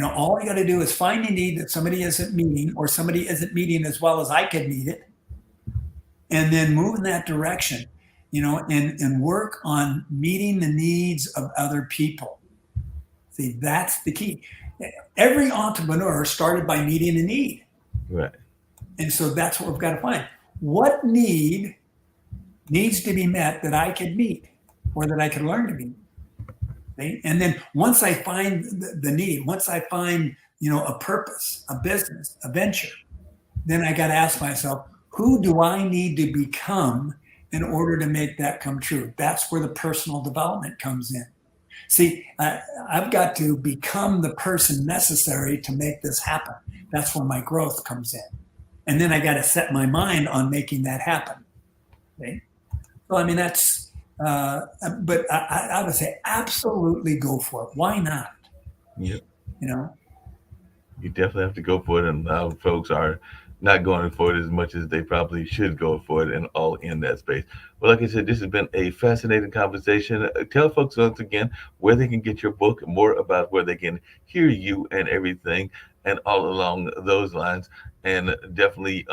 All you got to do is find a need that somebody isn't meeting or somebody isn't meeting as well as I could meet it. And then move in that direction, and work on meeting the needs of other people. See, that's the key. Every entrepreneur started by meeting a need. Right. And so that's what we've got to find. What need needs to be met that I could meet or that I could learn to meet? Right? And then once I find the need, once I find, a purpose, a business, a venture, then I got to ask myself, who do I need to become in order to make that come true? That's where the personal development comes in. See, I've got to become the person necessary to make this happen. That's where my growth comes in. And then I got to set my mind on making that happen. Okay? So, that's, but I would say absolutely go for it. Why not? Yeah. You definitely have to go for it. And now folks are not going for it as much as they probably should go for it and all in that space. Well, like I said, this has been a fascinating conversation. Tell folks once again where they can get your book, more about where they can hear you and everything, and all along those lines. And definitely,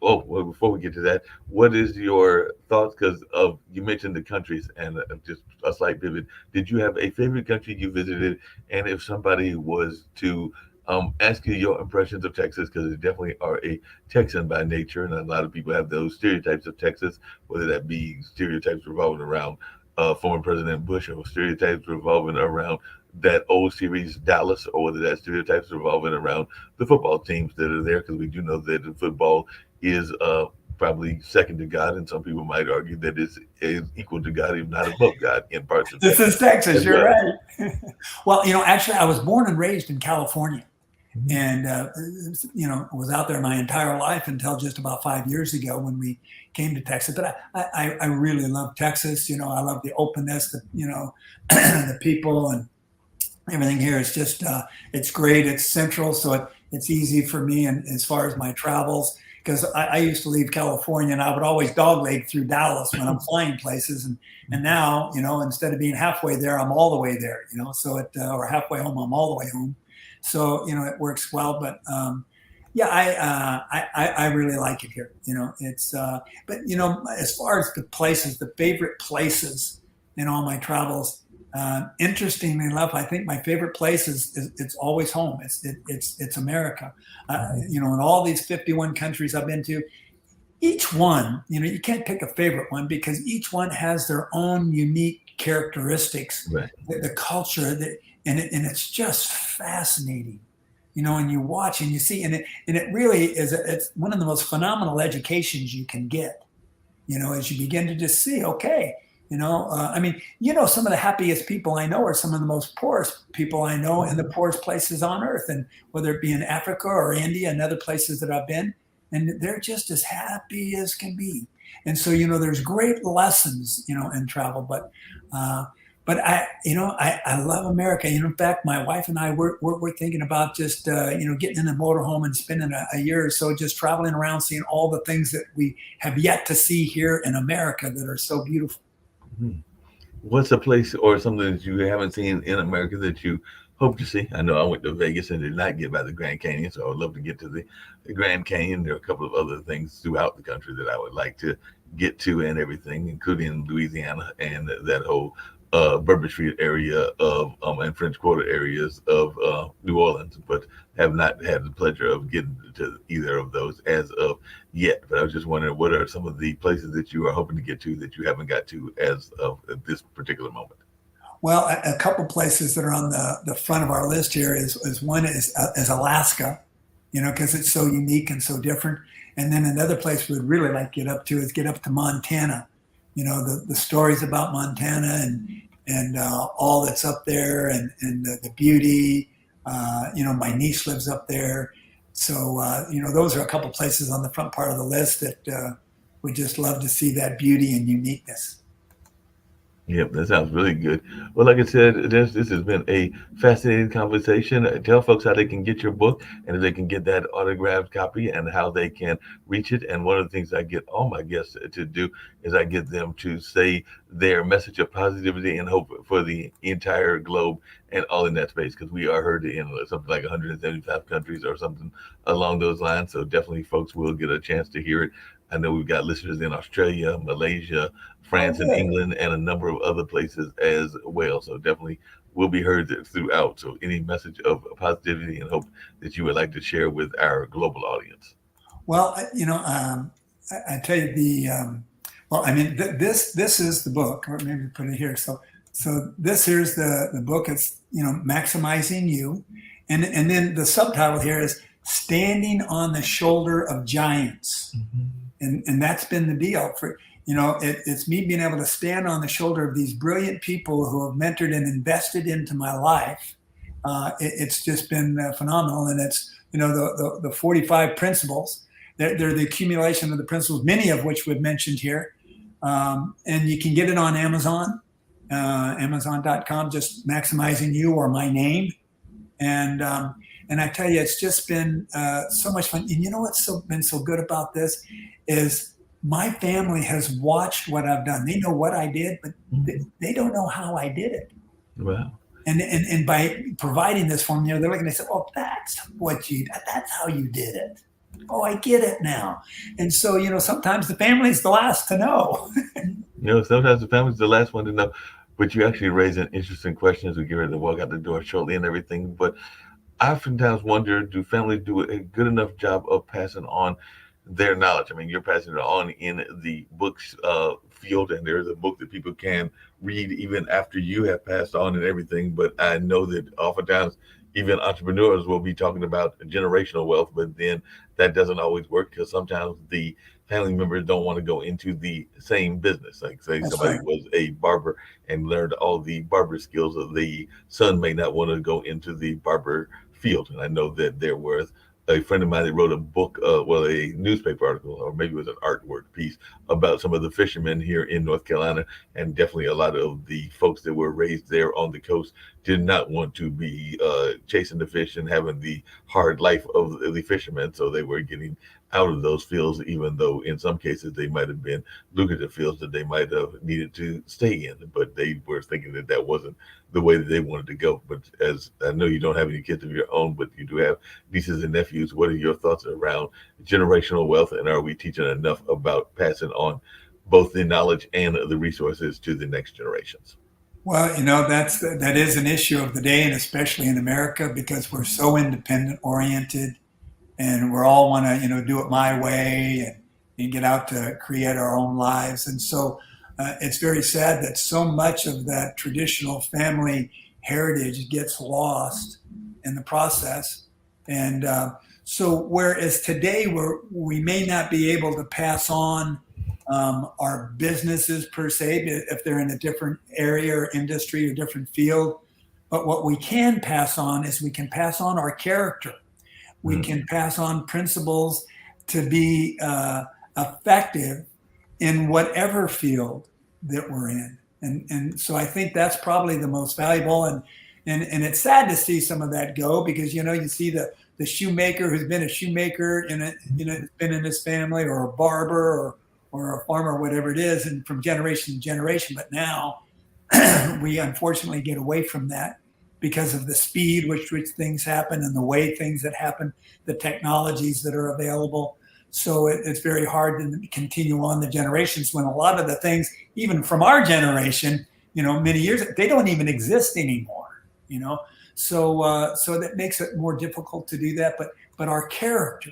well, before we get to that, what is your thoughts? Because you mentioned the countries, and just a slight pivot. Did you have a favorite country you visited? And if somebody was to ask you your impressions of Texas, because you definitely are a Texan by nature, and a lot of people have those stereotypes of Texas, whether that be stereotypes revolving around former President Bush or stereotypes revolving around that old series Dallas, or whether that stereotypes revolving around the football teams that are there, because we do know that football is probably second to God, and some people might argue that it's equal to God, if not above God, in parts of this is Texas. You're right. Well, actually, I was born and raised in California. And, was out there my entire life until just about 5 years ago when we came to Texas. But I really love Texas. I love the openness, the people and everything here. It's just, it's great. It's central. So it's easy for me. And as far as my travels, because I used to leave California and I would always dogleg through Dallas when I'm flying places. And now, instead of being halfway there, I'm all the way there, so or halfway home, I'm all the way home. So, it works well, but, I really like it here. It's, but, as far as the places, the favorite places in all my travels, interestingly enough, I think my favorite place is it's always home. It's America. In all these 51 countries I've been to, each one, you can't pick a favorite one because each one has their own unique characteristics, right. The culture and it's just fascinating, and you watch and you see, and it really is, it's one of the most phenomenal educations you can get, as you begin to just see, okay, some of the happiest people I know are some of the most poorest people I know in the poorest places on earth. And whether it be in Africa or India and other places that I've been, and they're just as happy as can be. And so, there's great lessons, in travel, but I love America. In fact, my wife and I, we're thinking about just, getting in a motorhome and spending a year or so just traveling around, seeing all the things that we have yet to see here in America that are so beautiful. What's a place or something that you haven't seen in America that you hope to see. I know I went to Vegas and did not get by the Grand Canyon, so I would love to get to the Grand Canyon. There are a couple of other things throughout the country that I would like to get to and everything, including Louisiana and that whole Bourbon Street area of and French Quarter areas of New Orleans, but have not had the pleasure of getting to either of those as of yet. But I was just wondering, what are some of the places that you are hoping to get to that you haven't got to as of this particular moment? Well, a couple places that are on the front of our list here is one is Alaska, because it's so unique and so different. And then another place we'd really like to get up to Montana. The stories about Montana and all that's up there and the beauty. My niece lives up there. So, those are a couple places on the front part of the list that we just love to see that beauty and uniqueness. Yep, that sounds really good. Well, like I said, this has been a fascinating conversation. Tell folks how they can get your book and if they can get that autographed copy and how they can reach it. And one of the things I get all my guests to do is I get them to say their message of positivity and hope for the entire globe and all in that space, because we are heard in something like 175 countries or something along those lines. So definitely folks will get a chance to hear it. I know we've got listeners in Australia, Malaysia, Oh, France, and good. England, and a number of other places as well. So definitely will be heard throughout. So any message of positivity and hope that you would like to share with our global audience? Well, I tell you well, I mean, this is the book, or maybe put it here. So this here's the book. It's maximizing you, and then the subtitle here is standing on the shoulder of giants. And that's been the deal for it's me being able to stand on the shoulder of these brilliant people who have mentored and invested into my life. It's just been phenomenal. And it's the 45 principles. They're the accumulation of the principles, many of which we've mentioned here. And you can get it on Amazon, amazon.com, just maximizing you or my name. And I tell you, it's just been so much fun. And what's been so good about this is my family has watched what I've done. They know what I did, but they don't know how I did it. Wow. And by providing this for them, they're looking. They say, "Oh, that's how you did it. Oh, I get it now." And so, sometimes the family's the last to know. Sometimes the family's the last one to know, but you actually raise an interesting question as we get ready to walk out the door shortly and everything. But I oftentimes wonder, do families do a good enough job of passing on their knowledge? I mean, you're passing it on in the books field, and there's a book that people can read even after you have passed on and everything. But I know that oftentimes even entrepreneurs will be talking about generational wealth, but then that doesn't always work because sometimes the family members don't want to go into the same business. Like say That's somebody right. was a barber and learned all the barber skills, the son may not want to go into the barber field. And I know that there was a friend of mine that wrote a book, a newspaper article, or maybe it was an artwork piece about some of the fishermen here in North Carolina. And definitely a lot of the folks that were raised there on the coast did not want to be chasing the fish and having the hard life of the fishermen. So they were getting out of those fields, even though in some cases they might have been lucrative fields that they might have needed to stay in. But they were thinking that that wasn't the way that they wanted to go. But as I know you don't have any kids of your own, but you do have nieces and nephews, what are your thoughts around generational wealth? And are we teaching enough about passing on both the knowledge and the resources to the next generations? Well, that is an issue of the day, and especially in America because we're so independent oriented, and we're all want to do it my way and get out to create our own lives. And so it's very sad that so much of that traditional family heritage gets lost in the process. And so whereas today we may not be able to pass on our businesses per se, if they're in a different area or industry or different field, but what we can pass on is we can pass on our character. We Mm. can pass on principles to be effective in whatever field that we're in. And so I think that's probably the most valuable. And it's sad to see some of that go because, you see the shoemaker who's been a shoemaker been in his family, or a barber or a farmer, whatever it is, and from generation to generation. But now we unfortunately get away from that because of the speed which things happen and the way things that happen, the technologies that are available. So it's very hard to continue on the generations when a lot of the things, even from our generation, many years, they don't even exist anymore. So that makes it more difficult to do that. But our character,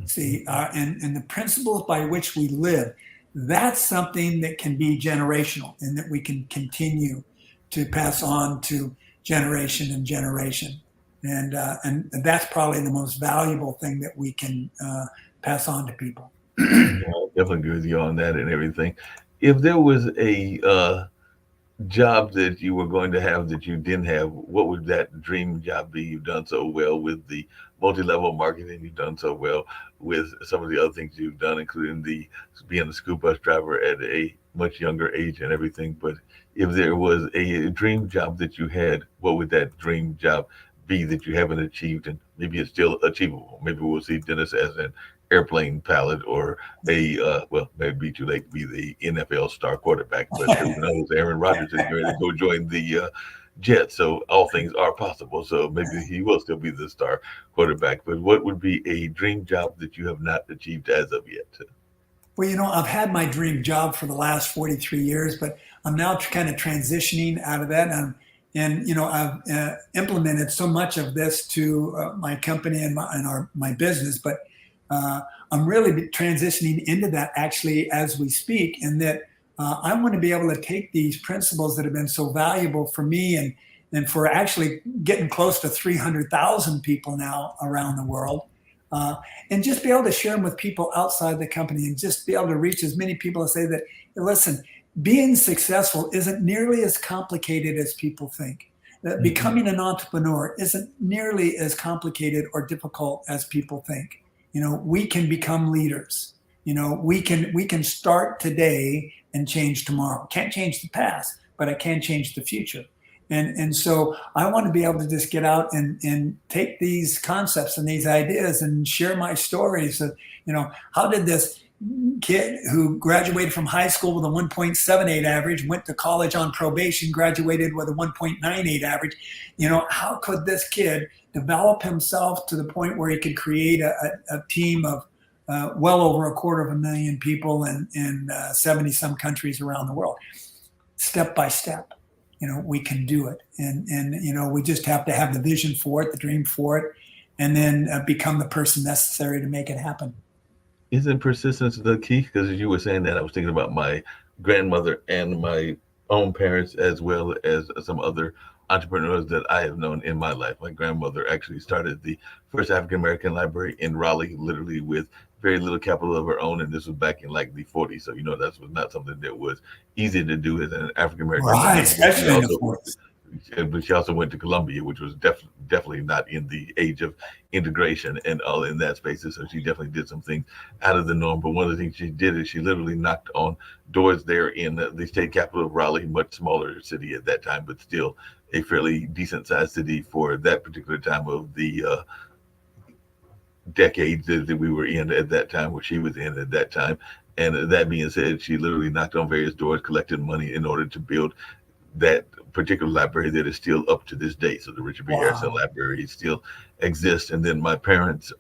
see, and the principles by which we live, that's something that can be generational and that we can continue to pass on to generation and generation. And that's probably the most valuable thing that we can pass on to people. Yeah, I definitely agree with you on that and everything. If there was a job that you were going to have that you didn't have, what would that dream job be? You've done so well with the multi-level marketing. You've done so well with some of the other things you've done, including the being a school bus driver at a much younger age and everything. But if there was a dream job that you had, what would that dream job be that you haven't achieved, and maybe it's still achievable? Maybe we'll see Dennis as an airplane pilot or a well, maybe too late to be the NFL star quarterback, but who knows? Aaron Rodgers is going to go join the Jets, so all things are possible. So maybe he will still be the star quarterback. But what would be a dream job that you have not achieved as of yet? Well, I've had my dream job for the last 43 years, but I'm now kind of transitioning out of that. And I've implemented so much of this to my company and my business, but I'm really transitioning into that actually as we speak, and that I want to be able to take these principles that have been so valuable for me and for actually getting close to 300,000 people now around the world, and just be able to share them with people outside the company and just be able to reach as many people and say that, listen, being successful isn't nearly as complicated as people think. That becoming an entrepreneur isn't nearly as complicated or difficult as people think. We can become leaders. We can start today and change tomorrow. Can't change the past, but I can change the future. And so I want to be able to just get out and take these concepts and these ideas and share my stories of, how did this kid who graduated from high school with a 1.78 average, went to college on probation, graduated with a 1.98 average. How could this kid develop himself to the point where he could create a team of well over 250,000 people in 70 some countries around the world? Step by step, we can do it. And we just have to have the vision for it, the dream for it, and then become the person necessary to make it happen. Isn't persistence the key? Because as you were saying that, I was thinking about my grandmother and my own parents, as well as some other entrepreneurs that I have known in my life. My grandmother actually started the first African American library in Raleigh, literally with very little capital of her own, and this was back in like the 40s. So that was not something that was easy to do as an African American. Right, especially in the 40s. But she also went to Columbia, which was definitely not in the age of integration and all in that space. So she definitely did some things out of the norm. But one of the things she did is she literally knocked on doors there in the state capital of Raleigh, much smaller city at that time, but still a fairly decent sized city for that particular time of the decades that we were in at that time, where she was in at that time. And that being said, she literally knocked on various doors, collected money in order to build that particular library that is still up to this day. So the Richard B. Harrison Library still exists. And then my parents,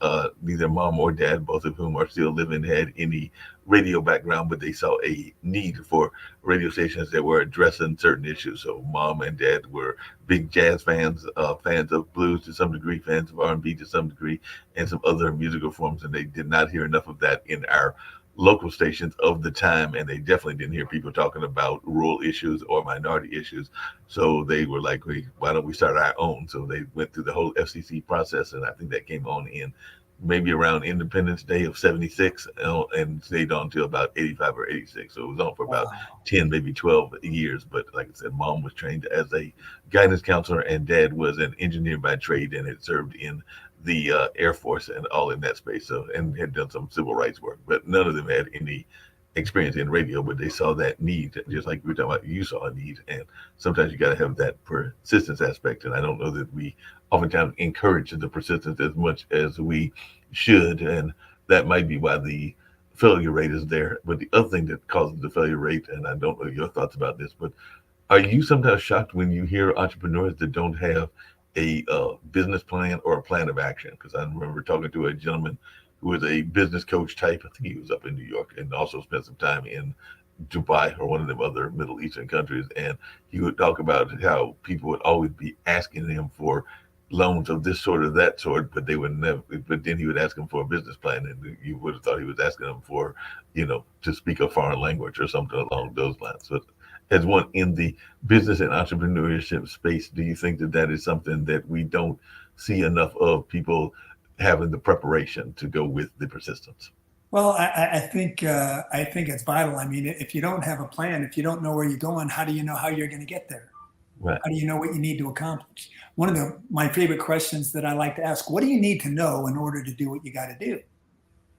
neither mom or dad, both of whom are still living, had any radio background, but they saw a need for radio stations that were addressing certain issues. So mom and dad were big jazz fans, fans of blues to some degree, fans of R&B to some degree, and some other musical forms. And they did not hear enough of that in our local stations of the time, and they definitely didn't hear people talking about rural issues or minority issues. So they were like, why don't we start our own? So they went through the whole FCC process, and I think that came on in maybe around Independence Day of 76 and stayed on until about 85 or 86. So it was on for about 10, maybe 12 years. But like I said, mom was trained as a guidance counselor, and dad was an engineer by trade and had served in the Air Force and all in that space, so, and had done some civil rights work, but none of them had any experience in radio. But they saw that need, just like we were talking about, you saw a need, and sometimes you got to have that persistence aspect. And I don't know that we oftentimes encourage the persistence as much as we should, and that might be why the failure rate is there. But the other thing that causes the failure rate, and I don't know your thoughts about this, but Are you sometimes shocked when you hear entrepreneurs that don't have a business plan or a plan of action? Because I remember talking to a gentleman who was a business coach type. I think he was up in New York and also spent some time in Dubai or one of them other Middle Eastern countries. And he would talk about how people would always be asking him for loans of this sort or that sort, but they would never. But then he would ask him for a business plan, and you would have thought he was asking him for, to speak a foreign language or something along those lines. So, as one in the business and entrepreneurship space, do you think that that is something that we don't see enough of people having the preparation to go with the persistence? Well, I think it's vital. I mean, if you don't have a plan, if you don't know where you're going, how do you know how you're going to get there? Right. How do you know what you need to accomplish? One of my favorite questions that I like to ask: what do you need to know in order to do what you got to do?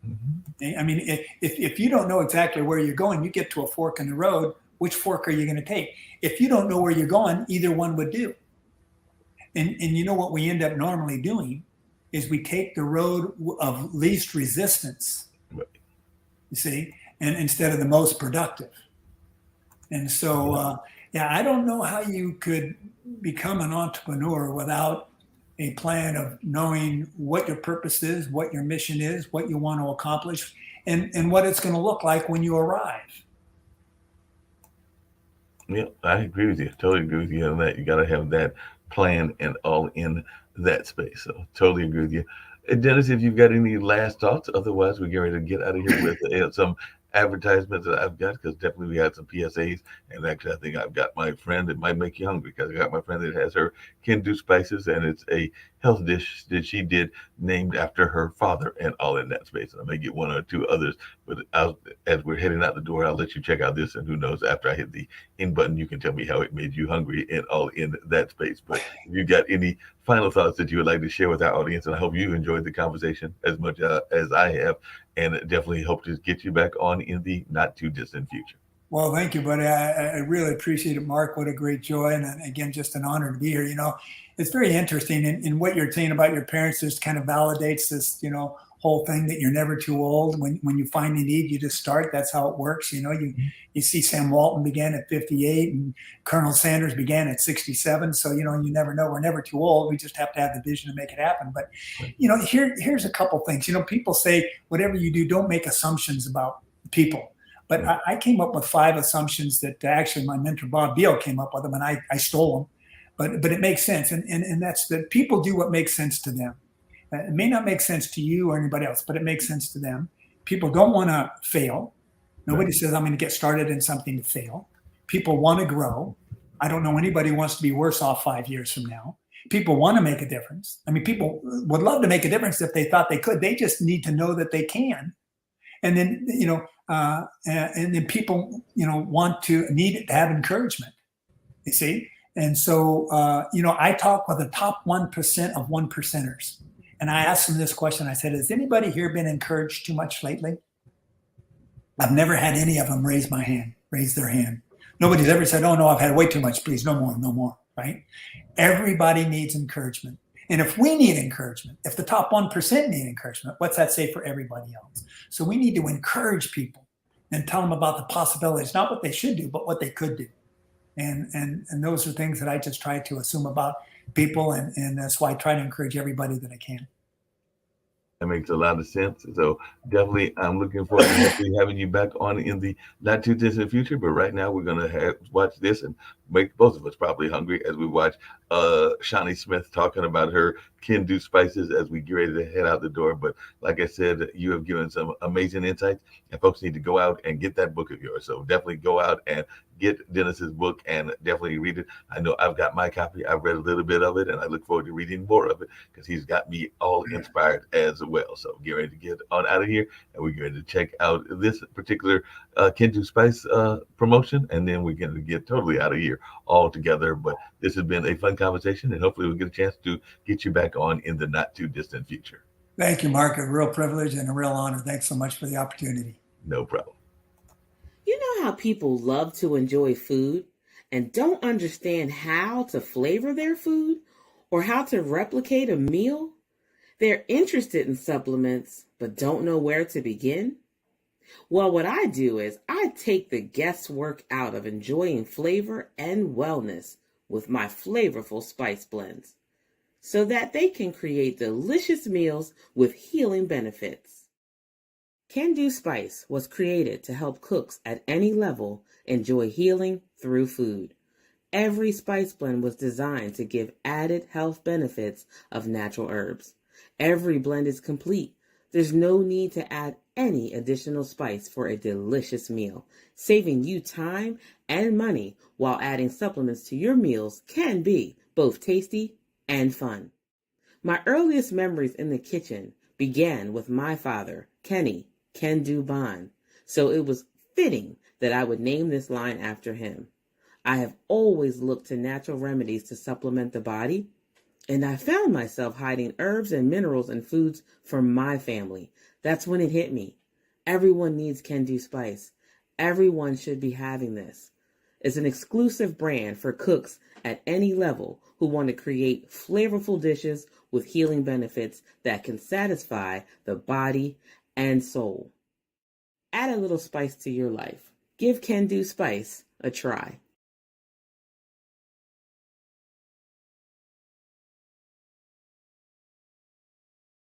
Hmm. I mean, if you don't know exactly where you're going, you get to a fork in the road. Which fork are you going to take? If you don't know where you're going, either one would do. And you know what we end up normally doing is we take the road of least resistance, Right. you see, and instead of the most productive. And so, Yeah. yeah, I don't know how you could become an entrepreneur without a plan of knowing what your purpose is, what your mission is, what you want to accomplish, and what it's going to look like when you arrive. Yeah, I agree with you. Totally agree with you on that. You got to have that plan and all in that space. So totally agree with you. Dennis, if you've got any last thoughts, otherwise we're getting ready to get out of here with some advertisements that I've got because definitely we had some PSAs. And actually, I think I've got my friend. It might make you hungry because I got my friend that has her Can-Do spices, and it's a health dish that she did named after her father and all in that space. And I may get one or two others, but as we're heading out the door, I'll let you check out this. And who knows, after I hit the in button, you can tell me how it made you hungry and all in that space. But if you got any final thoughts that you would like to share with our audience, and I hope you enjoyed the conversation as much as I have, and definitely hope to get you back on in the not too distant future. Well, thank you, buddy. I really appreciate it, Mark. What a great joy. And again, just an honor to be here. It's very interesting. And what you're saying about your parents just kind of validates this, whole thing that you're never too old. When you find a need, you just start. That's how it works. You see Sam Walton began at 58 and Colonel Sanders began at 67. So, you never know. We're never too old. We just have to have the vision to make it happen. But, here's a couple things. People say, whatever you do, don't make assumptions about people. But I came up with 5 assumptions that actually my mentor Bob Beal came up with them, and I stole them. But it makes sense, and that's that people do what makes sense to them. It may not make sense to you or anybody else, but it makes sense to them. People don't want to fail. Nobody Right. says I'm going to get started in something to fail. People want to grow. I don't know anybody who wants to be worse off 5 years from now. People want to make a difference. I mean, people would love to make a difference if they thought they could. They just need to know that they can. And then and then people want to need to have encouragement, you see. And so I talk with the top 1% of 1%ers, and I asked them this question. I said, has anybody here been encouraged too much lately? I've never had any of them raise their hand. Nobody's ever said, oh no, I've had way too much, please, no more, right? Everybody needs encouragement. And if we need encouragement, if the top 1% need encouragement, what's that say for everybody else? So we need to encourage people and tell them about the possibilities, not what they should do, but what they could do. And those are things that I just try to assume about people. And that's why I try to encourage everybody that I can. That makes a lot of sense. So definitely, I'm looking forward to hopefully having you back on in the not too distant future. But right now, we're gonna watch this and make both of us probably hungry as we watch Shawnee Smith talking about her Can-Do spices as we get ready to head out the door. But like I said, you have given some amazing insights, and folks need to go out and get that book of yours. So definitely go out and get Dennis's book and definitely read it. I know I've got my copy. I've read a little bit of it, and I look forward to reading more of it because he's got me all inspired as well. So get ready to get on out of here, and we're going to check out this particular Can-Do Spice promotion, and then we're going to get totally out of here all together. But this has been a fun conversation, and hopefully we'll get a chance to get you back on in the not too distant future. Thank you, Mark. A real privilege and a real honor. Thanks so much for the opportunity. No problem. You know how people love to enjoy food and don't understand how to flavor their food or how to replicate a meal? They're interested in supplements but don't know where to begin. Well, what I do is I take the guesswork out of enjoying flavor and wellness with my flavorful spice blends so that they can create delicious meals with healing benefits. Can Do Spice was created to help cooks at any level enjoy healing through food. Every spice blend was designed to give added health benefits of natural herbs. Every blend is complete. There's no need to add any additional spice for a delicious meal. Saving you time and money while adding supplements to your meals can be both tasty and fun. My earliest memories in the kitchen began with my father, Kenny Can Do Bond, so it was fitting that I would name this line after him. I have always looked to natural remedies to supplement the body, and I found myself hiding herbs and minerals in foods for my family. That's when it hit me. Everyone needs Can Do Spice. Everyone should be having this. It's an exclusive brand for cooks at any level who want to create flavorful dishes with healing benefits that can satisfy the body and soul. Add a little spice to your life. Give Can Do Spice a try.